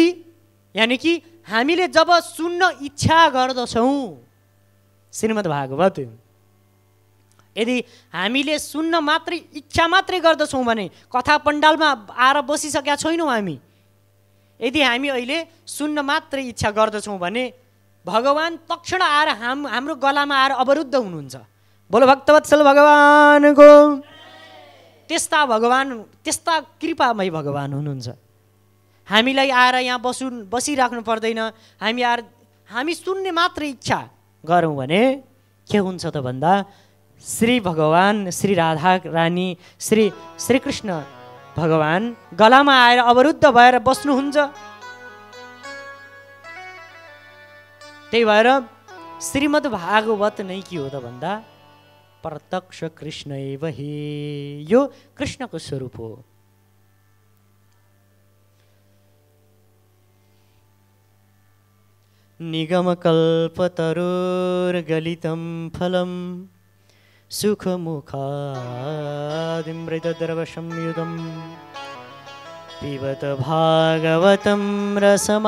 यानि कि हामीले जब सुन्न इच्छा गर्दछौँ श्रीमद् भागवत, यदि हामीले सुन्न मात्रै इच्छा मात्रै गर्दछौँ भने कथा पण्डालमा आएर बसिसकेका छैनौँ हामी। यदि हामी अहिले सुन्न मात्रै इच्छा गर्दछौँ भने भगवान तक्षण आएर हाम्रो गलामा आएर अवरुद्ध हुनुहुन्छ। बोलो भक्तवत्सल भगवानको। त्यस्ता भगवान, त्यस्ता कृपामय भगवान हुनुहुन्छ। हामीलाई आएर यहाँ बसिराख्नु पर्दैन। हामी सुन्ने मात्रै इच्छा गरौँ भने के हुन्छ त भन्दा श्री भगवान, श्री राधा रानी, श्री कृष्ण भगवान गलामा आएर अवरुद्ध भएर बस्नुहुन्छ। त्यही भएर श्रीमद् भागवत नै के हो त भन्दा प्रत्यक्ष कृष्ण एव हि, यो कृष्णको स्वरूप हो। निगमकल्पतरोर्गलितं फलं सुखमुखादिमृतद्रवसंयुतं पिबत भागवतं रसमालयं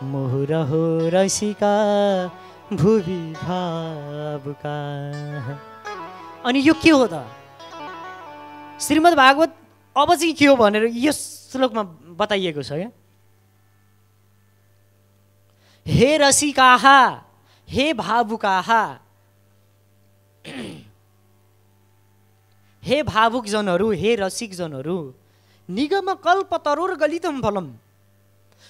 मुहुरहो रसिका भुवि भावुका। अनि यो के हो त श्रीमद् भागवत अब चाहिँ के हो भनेर यस श्लोकमा बताइएको छ क्या। हे रसिकाः, हे भावुकाः, हे भावुकजनहरू, हे रसिकजनहरू, निगम कल्प तरोर गलितम फलम।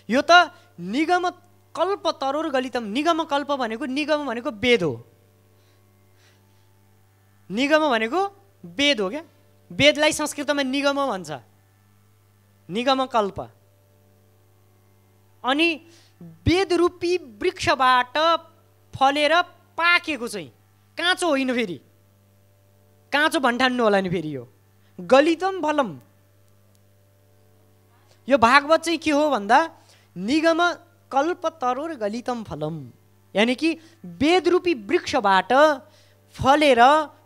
यो त निगम कल्प तरोर गलितम, निगम कल्प भनेको, निगम भनेको वेद हो। निगम भनेको वेद हो क्या। वेदलाई संस्कृतमा निगम भन्छ, निगम कल्प। अनि वेद रूपी वृक्षबाट फलेर पाकेको चाहिँ काँचो होइन, फेरि काँचो भन्ठान्नु होला नि फेरि। यो गलितम फलम, यो भागवत चाहिँ के हो भन्दा निगम कल्प तरोर गलितम फलम, यानि कि वेद रूपी वृक्षबाट फलेर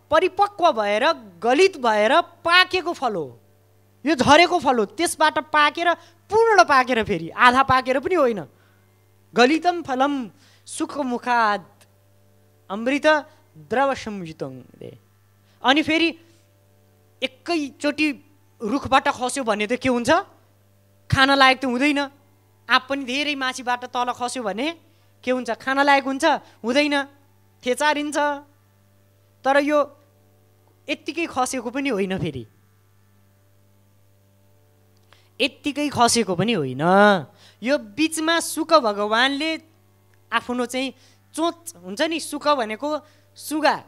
परिपक्व भएर गलित भएर पाकेको फल हो। यो झरेको फल हो, त्यसबाट पाकेर पूर्ण पाकेर, फेरि आधा पाकेर पनि होइन। गलितम फलम सुखमुखाद अमृत द्रव संयुतं। अनि फेरि एकैचोटि रुखबाट खस्यो भने त के हुन्छ, खान लायक त हुँदैन। आँप पनि धेरै माथिबाट तल खस्यो भने के हुन्छ, खान लायक हुन्छ हुँदैन, थेचारिन्छ। तर यो यत्तिकै खसेको पनि होइन, फेरि यत्तिकै खसेको पनि होइन। यो बिचमा सुक भगवानले आफ्नो चाहिँ चोच हुन्छ नि, सुक भनेको सुगा,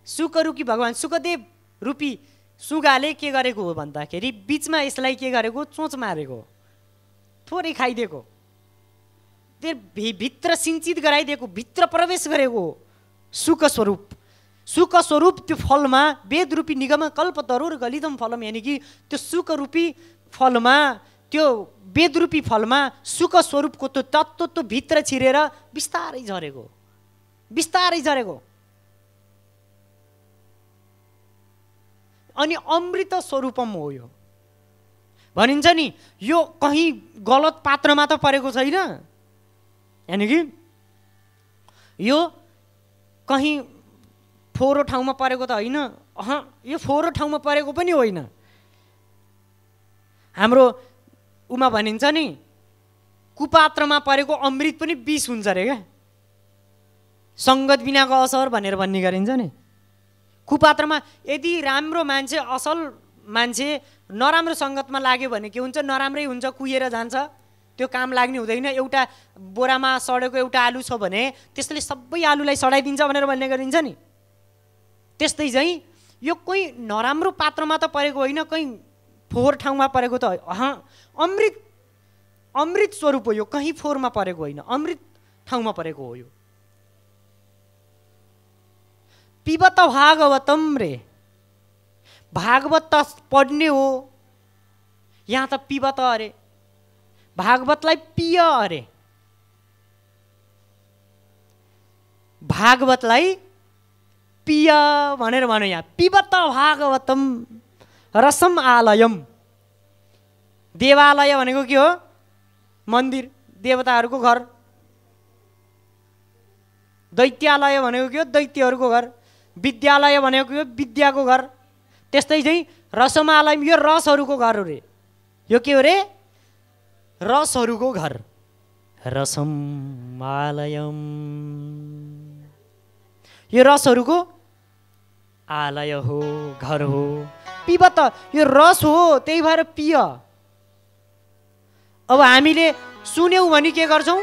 सुक रूपी भगवान सुकदेव रूपी सुगाले के गरेको हो भन्दाखेरि बिचमा यसलाई के गरेको, चोच मारेको, थोरै खाइदिएको, त्यो भित्र सिञ्चित गराइदिएको, भित्र प्रवेश गरेको सुक स्वरूप। सुक स्वरूप त्यो फलमा वेद रूपी निगम कल्प तरोर गलितम फलम, यानि कि त्यो सुक रूपी फलमा, त्यो वेद रूपी फलमा सुक स्वरूपको त्यो तत्त्व त्यो भित्र छिरेर बिस्तारै झरेको, बिस्तारै झरेको। अनि अमृत स्वरूपम हो यो भनिन्छ नि। यो कहीँ गलत पात्रमा त परेको छैन, यानि कि यो कहीँ फोहोरो ठाउँमा परेको त होइन। यो फोहोरो ठाउँमा परेको पनि होइन। हाम्रो उमा भनिन्छ नि, कुपात्रमा परेको अमृत पनि विष हुन्छ अरे क्या। सङ्गत बिनाको असर भनेर भन्ने गरिन्छ नि। कुपात्रमा यदि राम्रो मान्छे, असल मान्छे नराम्रो सङ्गतमा लाग्यो भने के हुन्छ? नराम्रै हुन्छ, कुहिएर जान्छ, त्यो काम लाग्ने हुँदैन। एउटा बोरामा सडेको एउटा आलु छ भने त्यसले सबै आलुलाई सडाइदिन्छ भनेर भन्ने गरिन्छ नि। त्यस्तै चाहिँ यो कोही नराम्रो पात्रमा त परेको होइन, कहीँ फोहोर ठाउँमा परेको त अमृत स्वरूप हो यो, कहीँ फोहोरमा परेको होइन, अमृत ठाउँमा परेको हो यो। पिबत भागवतम रे, भागवत त पढ्ने हो, यहाँ त पिबत अरे, भागवतलाई पिय अरे। भागवतलाई पिय भनेर भन्यो यहाँ। पिबत भागवतम रसम आलयम। देवालय भनेको के हो? मन्दिर, देवताहरूको घर। दैत्यालय भनेको के हो? दैत्यहरूको घर। विद्यालय भनेको के हो? विद्याको घर। त्यस्तै चाहिँ रसमालयम, यो रसहरूको घर हो रे। यो के हो रे? रसहरूको घर। रसमालयम, यो रसहरूको आलय हो, घर हो। पिबत, यो रस हो, त्यही भएर पिय। अब हामीले सुन्यौँ भने के गर्छौँ?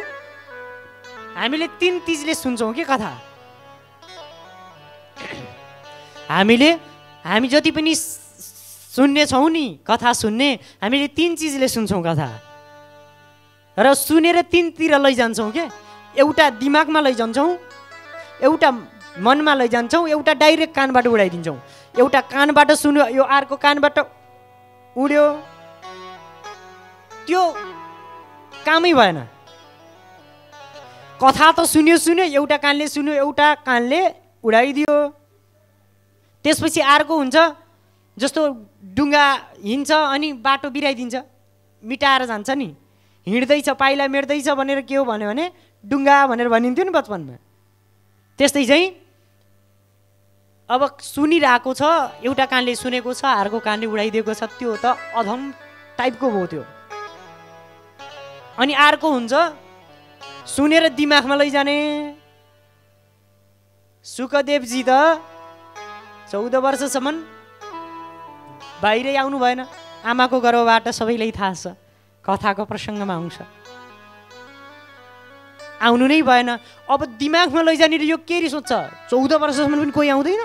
हामीले 3 तिजले सुन्छौँ के कथा। हामी जति पनि सुन्ने छौँ नि कथा सुन्ने, हामीले 3 चिजले सुन्छौँ कथा। र सुनेर 3तिर लैजान्छौँ के। एउटा दिमागमा लैजान्छौँ, एउटा मनमा लैजान्छौँ, एउटा डाइरेक्ट कानबाट उडाइदिन्छौँ। एउटा कानबाट सुन्यो, यो अर्को कानबाट उड्यो, त्यो कामै भएन। कथा त सुन्यो, एउटा कानले सुन्यो, एउटा कानले उडाइदियो। त्यसपछि अर्को हुन्छ, जस्तो डुङ्गा हिँड्छ अनि बाटो बिराइदिन्छ, मिटाएर जान्छ नि। हिँड्दैछ, पाइला मेट्दैछ भनेर के हो भन्यो भने डुङ्गा भनेर भनिन्थ्यो नि बचपनमा। त्यस्तै चाहिँ अब सुनिरहेको छ, एउटा कानले सुनेको छ, अर्को कानले उडाइदिएको छ, त्यो त अधम टाइपको भयो त्यो। अनि अर्को हुन्छ सुनेर दिमागमा लैजाने। सुकदेवजी त 14 वर्षसम्म बाहिरै आउनु भएन, आमाको गर्भबाट सबैलाई थाहा छ, कथाको प्रसङ्गमा आउँछ। आउनु नै भएन। अब दिमागमा लैजाने यो के री सोच्छ? 14 वर्षसम्म पनि कोही आउँदैन,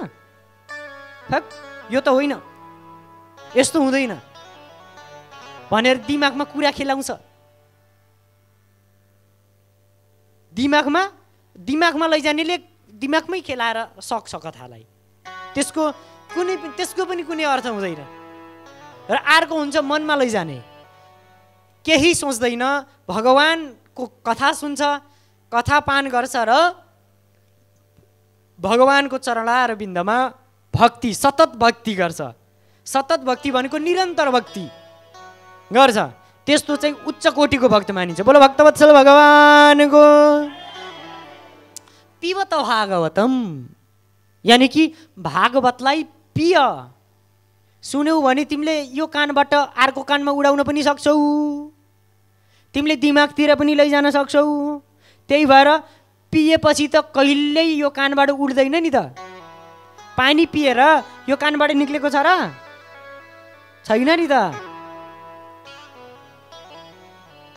यो त होइन, यस्तो हुँदैन भनेर दिमागमा कुरा खेलाउँछ। दिमागमा लैजानेले दिमागमै खेलाएर सक्छ कथालाई। त्यसको पनि कुनै अर्थ हुँदैन। र अर्को हुन्छ मनमा लैजाने, केही सोच्दैन, भगवानको कथा सुन्छ, कथा पान गर्छ र भगवानको चरणार बिन्दमा भक्ति, सतत भक्ति गर्छ। सतत भक्ति भनेको निरन्तर भक्ति गर्छ, त्यस्तो चाहिँ उच्च कोटिको भक्त मानिन्छ। बोलो भक्तवत्सल भगवानको। पिबत भागवतम, यानि कि भागवतलाई पिय। सुन्यौ भने तिमीले यो कानबाट अर्को कानमा उडाउन पनि सक्छौ, तिमीले दिमागतिर पनि लैजान सक्छौ। त्यही भएर पिएपछि त कहिल्यै यो कानबाट उड्दैन नि त। पानी पिएर यो कानबाट निक्लेको छ र? छैन नि त।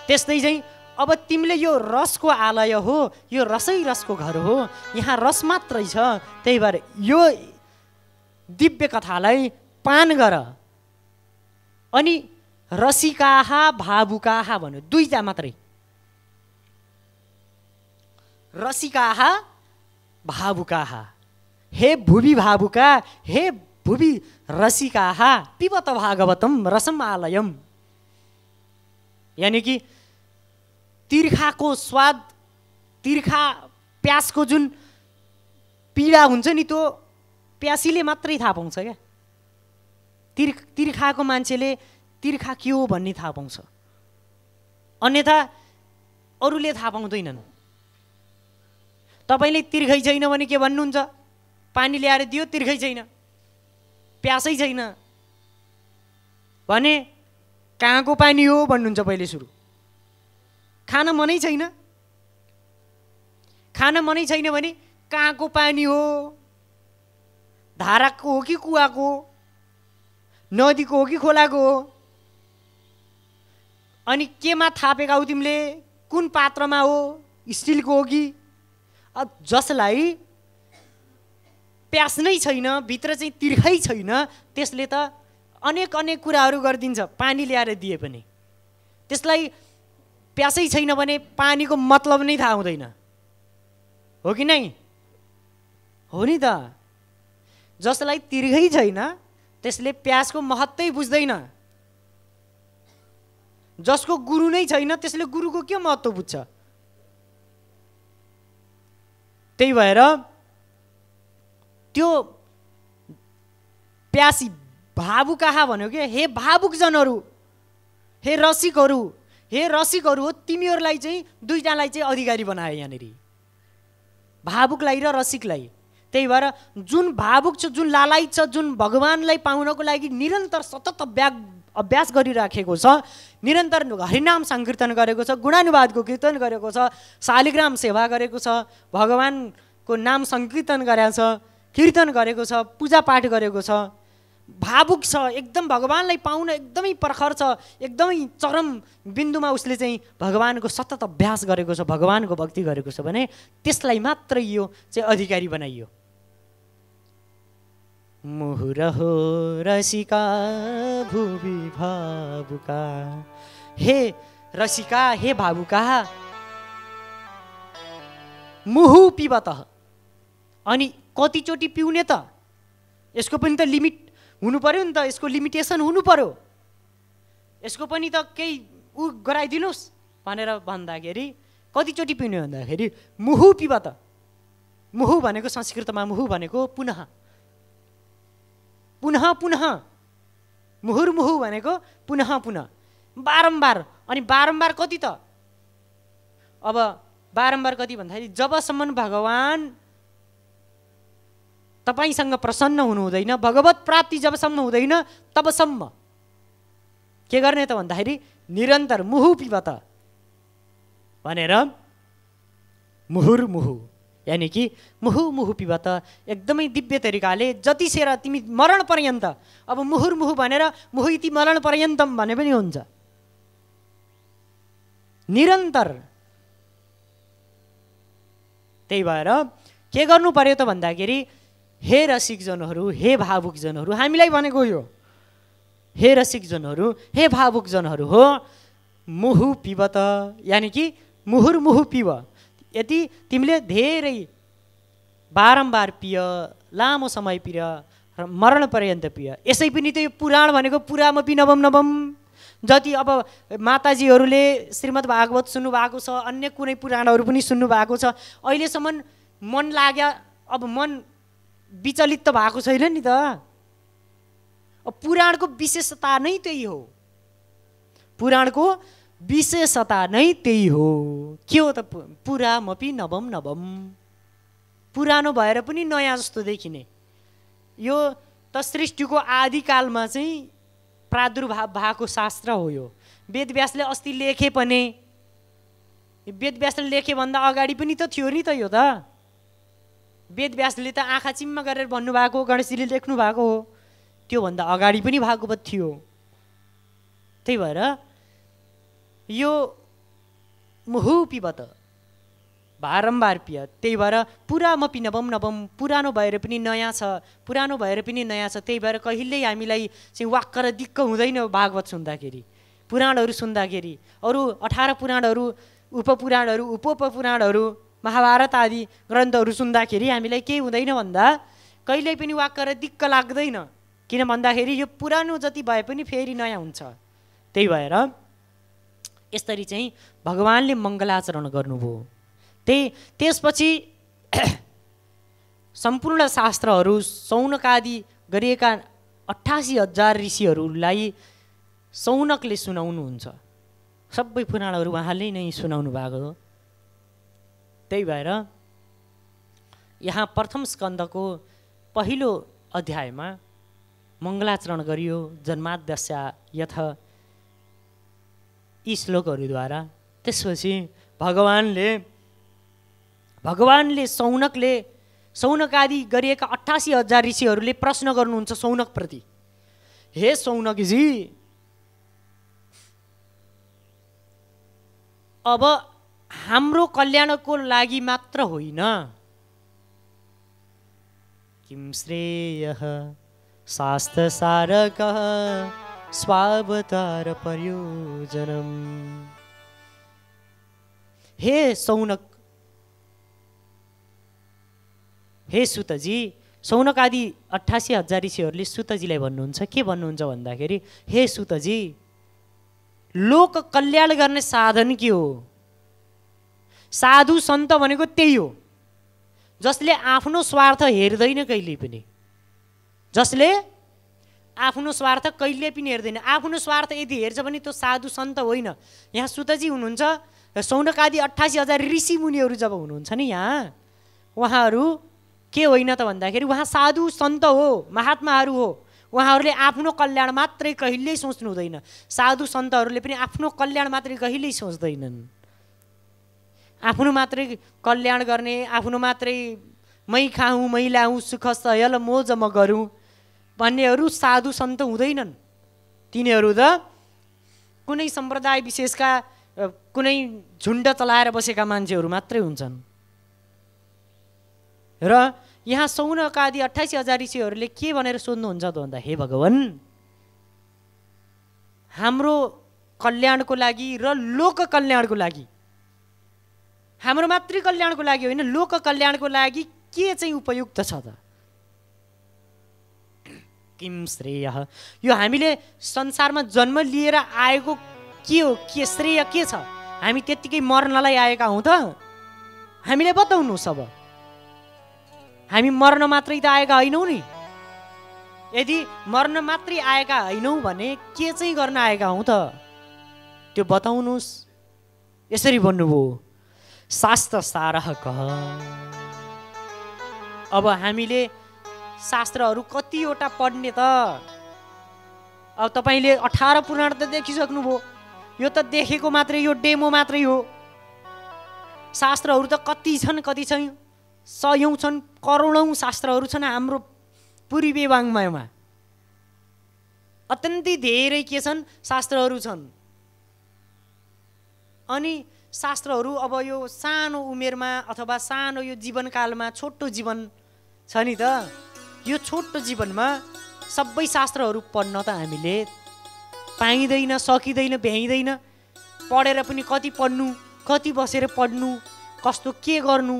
त्यस्तै चाहिँ अब तिमीले यो रसको आलय हो, यो रसै रसको घर हो, यहाँ रस मात्रै छ। त्यही भएर यो दिव्य कथालाई पान गर। अनि रसिकाहा भावुकाहा भन्यो, 2टा मात्रै। रसिकाहा भावुकाहा, हे भुवि भावुका, हे भुवि रसिकाहा, पिबत भागवतम रसम आलयम। यानि कि तिर्खाको स्वाद, तिर्खा प्यासको जुन पीडा हुन्छ नि, त्यो प्यासीले मात्रै थाहा पाउँछ क्या। तिर्खाको मान्छेले तिर्खा के हो भन्ने थाहा पाउँछ, अन्यथा अरूले थाहा पाउँदैनन्। तपाईँले तिर्खै छैन भने के भन्नुहुन्छ? पानी ल्याएर दियो, तिर्खै छैन, प्यासै छैन भने कहाँको पानी हो भन्नुहुन्छ पहिले सुरु। खान मनै छैन, खान मनै छैन भने कहाँको पानी हो, धाराको हो कि कुवाको, नदीको हो कि खोलाको हो, अनि केमा थापेका हौ तिमीले, कुन पात्रमा हो, स्टिलको हो कि? जसलाई प्यास नै छैन, भित्र चाहिँ तिर्खै छैन, त्यसले त अनेक अनेक कुराहरू गरिदिन्छ पानी ल्याएर दिए पनि। त्यसलाई प्यासै छैन भने पानीको मतलब नै थाहा हुँदैन, हो कि नै? हो नि त। जसलाई तिर्खै छैन त्यसले प्यासको महत्त्वै बुझ्दैन। जसको गुरु नै छैन त्यसले गुरुको के महत्त्व बुझ्छ? त्यही भएर त्यो प्यासी भावुकहा भन्यो कि हे भावुकजनहरू, हे रसिकहरू, हे रसिकहरू हो, तिमीहरूलाई चाहिँ दुईजनालाई चाहिँ अधिकारी बनायो यहाँनिर, भावुकलाई र रसिकलाई। त्यही भएर जुन भावुक छ, जुन लालायित छ, जुन भगवानलाई पाउनको लागि निरन्तर सतत अभ्यास गरिराखेको छ, निरन्तर हरिनाम सङ्कीर्तन गरेको छ, गुणानुवादको कीर्तन गरेको छ, शालिग्राम सेवा गरेको छ, भगवानको नाम सङ्कीर्तन गरेको छ, कीर्तन गरेको छ, पूजापाठ गरेको छ, भावुक छ, एकदम भगवानलाई पाउन एकदमै प्रखर छ, एकदमै चरम बिन्दुमा उसले चाहिँ भगवानको सतत अभ्यास गरेको छ, भगवानको भक्ति गरेको छ भने त्यसलाई मात्र यो चाहिँ अधिकारी बनाइयो। मुहुर हो रसिका भुवि भावुका, हे रसिका, हे भावुका, मुहु पिबत। अनि कतिचोटि पिउने त? यसको पनि त लिमिट हुनु पर्यो नि त, यसको लिमिटेसन हुनु पर्यो। यसको पनि त केही गराइदिनुहोस् भनेर भन्दाखेरि कतिचोटि पिउने भन्दाखेरि मुहु पिबत। मुहु भनेको संस्कृतमा मुहु भनेको पुनः पुनः पुनः, मुहुर्मुहु भनेको पुनः पुनः, बारम्बार। अनि बारम्बार कति त? अब बारम्बार कति भन्दाखेरि जबसम्म भगवान तपाईसँग प्रसन्न हुनु हुँदैन, भगवत प्राप्ति जबसम्म हुँदैन तबसम्म के गर्ने त भन्दाखेरि निरन्तर मुहु पिबत भनेर मुहुर्मुहु, यानि कि मुहु मुहु पिबत एकदमै दिव्य तरिकाले जतिसेर तिमी मरण पर्यन्त। अब मुहुर्मुहु भनेर मुहु इति मरण पर्यन्तम भने पनि हुन्छ, निरन्तर। त्यही भएर के गर्नु पर्यो त भन्दाखेरि हे रसिकजनहरू, हे भावुकजनहरू, हामीलाई भनेको यो हे रसिकजनहरू, हे भावुकजनहरू हो, मुहु पिबत, यानि कि मुहुर्मुहु पिब। यदि तिमीले धेरै बारम्बार पिय, लामो समय पिय, मरण पर्यन्त पिय। यसै पनि त यो पुराण भनेको पुरामपि नवम नवम। जति अब माताजीहरूले श्रीमद् भागवत सुन्नुभएको छ, अन्य कुनै पुराणहरू पनि सुन्नुभएको छ, अहिलेसम्म मन लाग्या, अब मन विचलित त भएको छैन नि त। अब पुराणको विशेषता नै त्यही हो, पुराणको विशेषता नै त्यही हो। के हो त? पुरामपि नवम नवम, पुरानो भएर पनि नयाँ जस्तो देखिने। यो त सृष्टिको आदिकालमा चाहिँ प्रादुर्भाव भएको शास्त्र हो यो। वेदव्यासले अस्ति लेखे पनि, वेदव्यासले लेखे भन्दा अगाडि पनि त थियो नि त यो त। वेदव्यासले त आँखा चिम्म गरेर भन्नुभएको, गणेशजीले लेख्नु भएको हो, त्योभन्दा अगाडि पनि भागवत थियो। त्यही भएर यो मुहु पिबत, बारम्बार पिय। त्यही भएर पुरामपि नवम नवम, पुरानो भएर पनि नयाँ छ, पुरानो भएर पनि नयाँ छ। त्यही भएर कहिल्यै हामीलाई चाहिँ वाक्क र दिक्क हुँदैन भागवत सुन्दाखेरि, पुराणहरू सुन्दाखेरि। अरू 18 पुराणहरू, उपपुराणहरू, उपोपपुराणहरू, महाभारत आदि ग्रन्थहरू सुन्दाखेरि हामीलाई केही हुँदैन भन्दा कहिल्यै पनि वाक्क र दिक्क लाग्दैन। किन भन्दाखेरि यो पुरानो जति भए पनि फेरि नयाँ हुन्छ। त्यही भएर यसरी चाहिँ भगवानले मङ्गलाचरण गर्नुभयो। त्यसपछि सम्पूर्ण शास्त्रहरू सौनकादि गरिएका 88,000 ऋषिहरूलाई सौनकले सुनाउनुहुन्छ। सबै पुराणहरू उहाँले नै सुनाउनु भएको हो। त्यही भएर यहाँ प्रथम स्कन्धको पहिलो अध्यायमा मङ्गलाचरण गरियो। जन्माद्यस्य यथ यी श्लोकहरूद्वारा त्यसपछि भगवानले सौनक आदि गरिएका 88,000 ऋषिहरूले प्रश्न गर्नुहुन्छ सौनकप्रति, हे सौनकजी, अब हाम्रो कल्याणको लागि मात्र होइन, किम श्रेयः शास्त्रसारकः स्वावतार प्रयोजनम्। हे सौनक, हे सुतजी, सौनक आदि 88,000 ऋषिहरूले सुतजीलाई भन्नुहुन्छ, के भन्नुहुन्छ भन्दाखेरि, हे सुतजी, लोक कल्याण गर्ने साधन के हो? साधु सन्त भनेको त्यही हो जसले आफ्नो स्वार्थ हेर्दैन कहिले पनि, जसले आफ्नो स्वार्थ कहिले पनि हेर्दैन। आफ्नो स्वार्थ यदि हेर्छ भने त्यो साधु सन्त होइन। यहाँ सुतजी हुनुहुन्छ, सौनक आदि 88,000 ऋषि मुनिहरू जब हुनुहुन्छ नि यहाँ, उहाँहरू के होइन त भन्दाखेरि उहाँ साधु सन्त हो, महात्माहरू हो। उहाँहरूले आफ्नो कल्याण मात्रै कहिल्यै सोच्नु हुँदैन। साधु सन्तहरूले पनि आफ्नो कल्याण मात्रै कहिल्यै सोच्दैनन्। आफ्नो मात्रै कल्याण गर्ने, आफ्नो मात्रै मै खाऊँ मै लाऊँ सुख सयल मोज म गरौँ भन्नेहरू साधु सन्त हुँदैनन्। तिनीहरू त कुनै सम्प्रदाय विशेषका कुनै झुन्ड चलाएर बसेका मान्छेहरू मात्रै हुन्छन्। र यहाँ सौनक आदि 88,000 ऋषिहरूले के भनेर सोध्नुहुन्छ त भन्दा, हे भगवान, हाम्रो कल्याणको लागि र लोक कल्याणको लागि, हाम्रो मातृ कल्याणको लागि होइन, लोक कल्याणको लागि के चाहिँ उपयुक्त छ त? किम श्रेयः, यो हामीले संसारमा जन्म लिएर आएको के हो, के श्रेय के छ? हामी त्यत्तिकै मर्नलाई आएका हौँ त? हामीले बताउनुहोस्। अब हामी मर्न मात्रै त आएका होइनौँ नि। यदि मर्न मात्रै आएका होइनौँ भने के चाहिँ गर्न आएका हौँ त? त्यो बताउनुहोस्। यसरी भन्नुभयो, शास्त्र सारः कः। अब हामीले शास्त्रहरू कतिवटा पढ्ने त? अब तपाईँले 18 पुराण त देखिसक्नुभयो। यो त देखेको मात्रै, यो डेमो मात्रै हो। शास्त्रहरू त कति छन्, कति छन्, सयौँ छन्, करोडौँ शास्त्रहरू छन् हाम्रो पूर्वी वाङ्मयमा। अत्यन्तै धेरै के छन्, शास्त्रहरू छन्। अनि शास्त्रहरू अब यो सानो उमेरमा अथवा सानो यो जीवनकालमा, छोटो जीवन छ नि त, यो छोटो जीवनमा सबै शास्त्रहरू पढ्न त हामीले पाइँदैन, सकिँदैन, भ्याइँदैन। पढेर पनि कति पढ्नु, कति बसेर पढ्नु, कस्तो के गर्नु,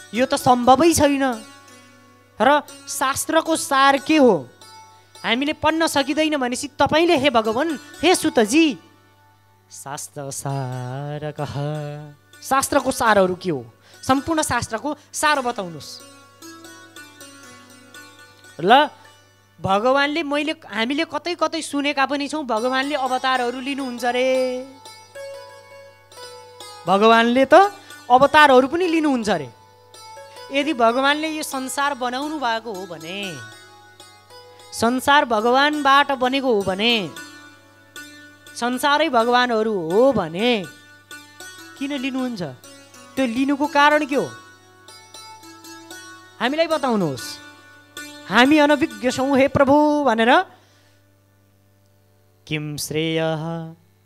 यो त सम्भवै छैन। र शास्त्रको सार के हो हामीले पढ्न सकिँदैन भनेपछि तपाईँले, हे भगवान, हे सुतजी, शास्त्र सार कः, शास्त्रको सारहरू के हो? सम्पूर्ण शास्त्रको सार बताउनुहोस्। ल भगवानले, हामीले कतै कतै सुनेका पनि छौँ, भगवानले अवतारहरू लिनुहुन्छ रे। भगवानले त अवतारहरू पनि लिनुहुन्छ रे। यदि भगवानले यो संसार बनाउनु भएको हो भने, संसार भगवानबाट बनेको हो भने, संसारै भगवानहरू हो भने किन लिनुहुन्छ? त्यो लिनुको कारण के हो? हामीलाई बताउनुहोस्। हामी अनभिज्ञ छौँ हे प्रभु भनेर। किम श्रेयः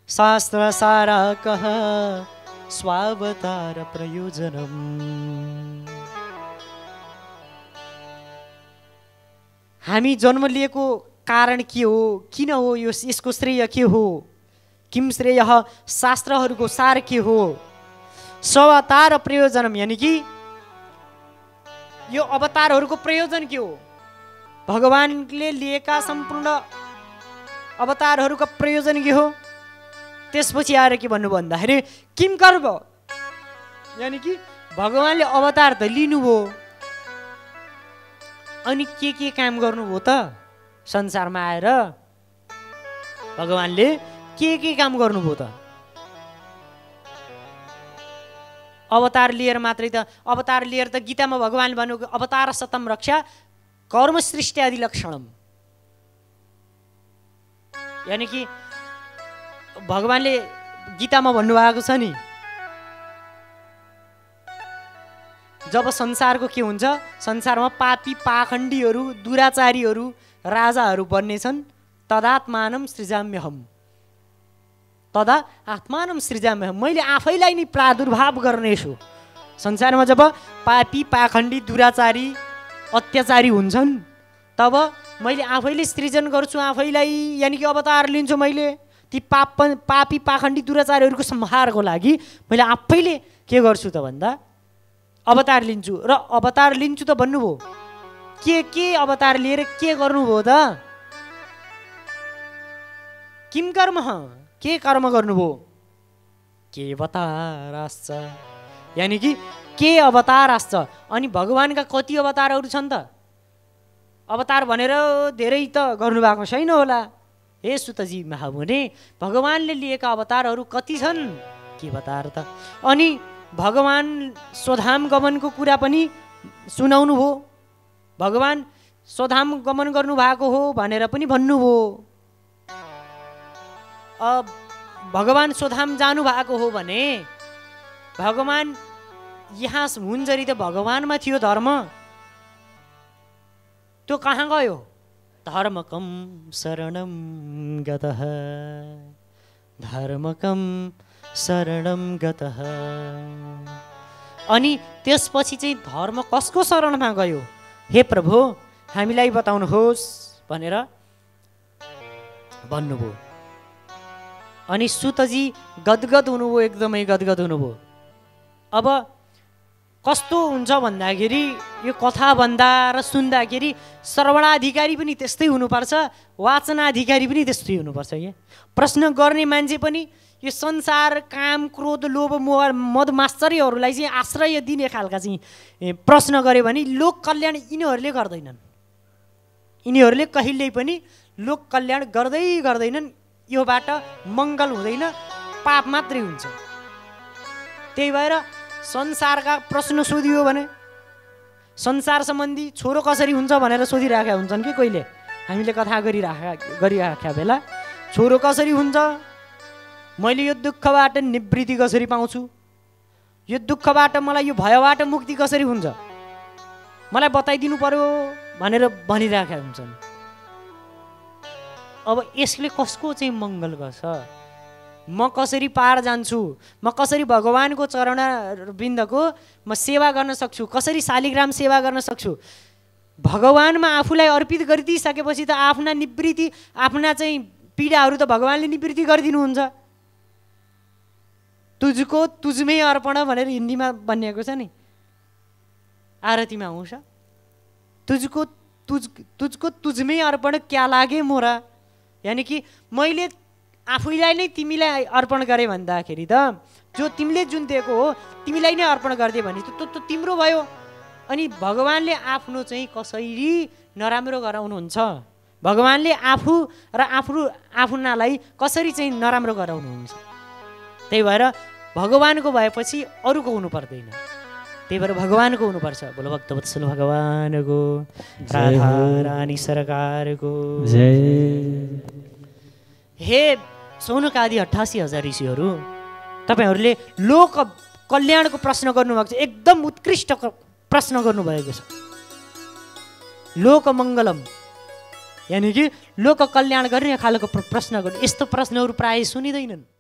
शास्त्र सारकः स्वावतार प्रयोजनम्। हामी जन्म लिएको कारण के हो, किन हो, यो यसको श्रेय के हो? किम श्रेयः शास्त्रहरूको सार के हो? स्वावतार प्रयोजनम, यानी कि यो अवतारहरूको प्रयोजन के हो? भगवानले लिएका सम्पूर्ण अवतारहरूको प्रयोजन के हो? त्यसपछि आएर के भन्नु भन्दाखेरि, किम कर्म, यानी कि भगवानले अवतार त लिनुभयो, अनि के काम गर्नुभयो त? संसारमा आएर भगवानले के काम गर्नुभयो त? अवतार लिएर मात्रै त, अवतार लिएर त गीतामा भगवानले भन्नुभयो, अवतार सतम रक्षा कर्म सृष्टि आदि लक्षणम। यानी कि भगवानले गीतामा भन्नुभएको छ नि, जब संसारको के हुन्छ, संसारमा पापी पाखण्डीहरू दुराचारीहरू राजाहरू बन्नेछन्, तदात्मानं सृजाम्यहम्, तदा आत्मानं सृजाम्यहम्, मैले आफैलाई नै प्रादुर्भाव गर्नेछु। संसारमा जब पापी पाखण्डी दुराचारी अत्याचारी हुन्छन् तब मैले आफैले सृजन गर्छु, आफैलाई यानि कि अवतार लिन्छु। मैले ती पापी पाखण्डी दुराचारीहरूको संहारको लागि मैले आफैले के गर्छु त भन्दा अवतार लिन्छु। र अवतार लिन्छु त भन्नुभयो, के अवतार लिएर के गर्नुभयो त? किम कर्म, के कर्म गर्नुभयो? के अवतार आस्छ, यानि कि के अवतार आस्छ। अनि भगवानका कति अवतारहरू छन् त? अवतार भनेर धेरै त गर्नुभएको छैन होला। हे सुतजी महामुनि, भगवानले लिएका अवतारहरू कति छन्? के अवतार त? अनि भगवान स्वधाम गमनको कुरा पनि सुनाउनु भयो। भगवान स्वधाम गमन गर्नुभएको हो भनेर पनि भन्नुभयो। भगवान स्वधाम जानुभएको हो भने भगवान यहाँ हुन्जरी त भगवानमा थियो धर्म, त्यो कहाँ गयो? धर्मकम शरणम गतः, धर्मकम शरणम गतः। अनि त्यसपछि चाहिँ धर्म कसको शरणमा गयो? हे प्रभु हामीलाई बताउनुहोस् भनेर भन्नुभयो। अनि सुतजी गदगद हुनुभयो, एकदमै गदगद हुनुभयो। अब कस्तो हुन्छ भन्दाखेरि यो कथा भन्दा र सुन्दाखेरि श्रवणाधिकारी पनि त्यस्तै हुनुपर्छ, वाचनाधिकारी पनि त्यस्तै हुनुपर्छ। यहाँ प्रश्न गर्ने मान्छे पनि यो संसार काम क्रोध लोभ मोह मद मात्सर्यहरूलाई चाहिँ आश्रय दिने खालका चाहिँ प्रश्न गऱ्यो भने लोक कल्याण यिनीहरूले गर्दैनन्। यिनीहरूले कहिल्यै पनि लोक कल्याण गर्दैनन्। योबाट मङ्गल हुँदैन, पाप मात्रै हुन्छ। त्यही भएर संसारका प्रश्न सोधियो भने संसार सम्बन्धी छोरो कसरी हुन्छ भनेर सोधिराखेका हुन्छन् कि कहिले हामीले कथा गरिराखेका बेला छोरो कसरी हुन्छ, मैले यो दुःखबाट निवृत्ति कसरी पाउँछु, यो दुःखबाट मलाई यो भयबाट मुक्ति कसरी हुन्छ, मलाई बताइदिनु पर्यो भनेर भनिराखेका हुन्छन्। अब यसले कसको चाहिँ मङ्गल गर्छ? म कसरी पार जान्छु, म कसरी भगवानको चरणबिन्दको म सेवा गर्न सक्छु, कसरी शालिग्राम सेवा गर्न सक्छु। भगवानमा आफूलाई अर्पित गरिदिइसकेपछि त आफ्ना निवृत्ति आफ्ना चाहिँ पीडाहरू त भगवानले निवृत्ति गरिदिनुहुन्छ। तुझको तुझमै अर्पण भनेर हिन्दीमा भनिएको छ नि, आरतीमा आउँछ। तुझको तुझमै अर्पण क्या लागे मोरा, यानि कि मैले आफैलाई नै तिमीलाई अर्पण गरे भन्दाखेरि त जो तिमीले जुन दिएको हो तिमीलाई नै अर्पण गरिदियो भने त तिम्रो भयो। अनि भगवानले आफ्नो चाहिँ कसरी नराम्रो गराउनुहुन्छ, भगवानले आफू र आफ्नालाई कसरी चाहिँ नराम्रो गराउनुहुन्छ। त्यही भएर भगवानको भएपछि अरूको हुनु पर्दैन, त्यही भएर भगवानको हुनुपर्छ। बोलो भक्तवत्सल भगवानको, राधा रानी सरकारको जय। हे सौनकादि 88,000 ऋषिहरू, तपाईँहरूले लोक कल्याणको प्रश्न गर्नुभएको छ, एकदम उत्कृष्ट प्रश्न गर्नुभएको छ। लोक मङ्गलम यानि कि लोक कल्याण गर्ने खालको प्रश्न गर्नु, यस्तो प्रश्नहरू प्राय सुनिँदैनन्।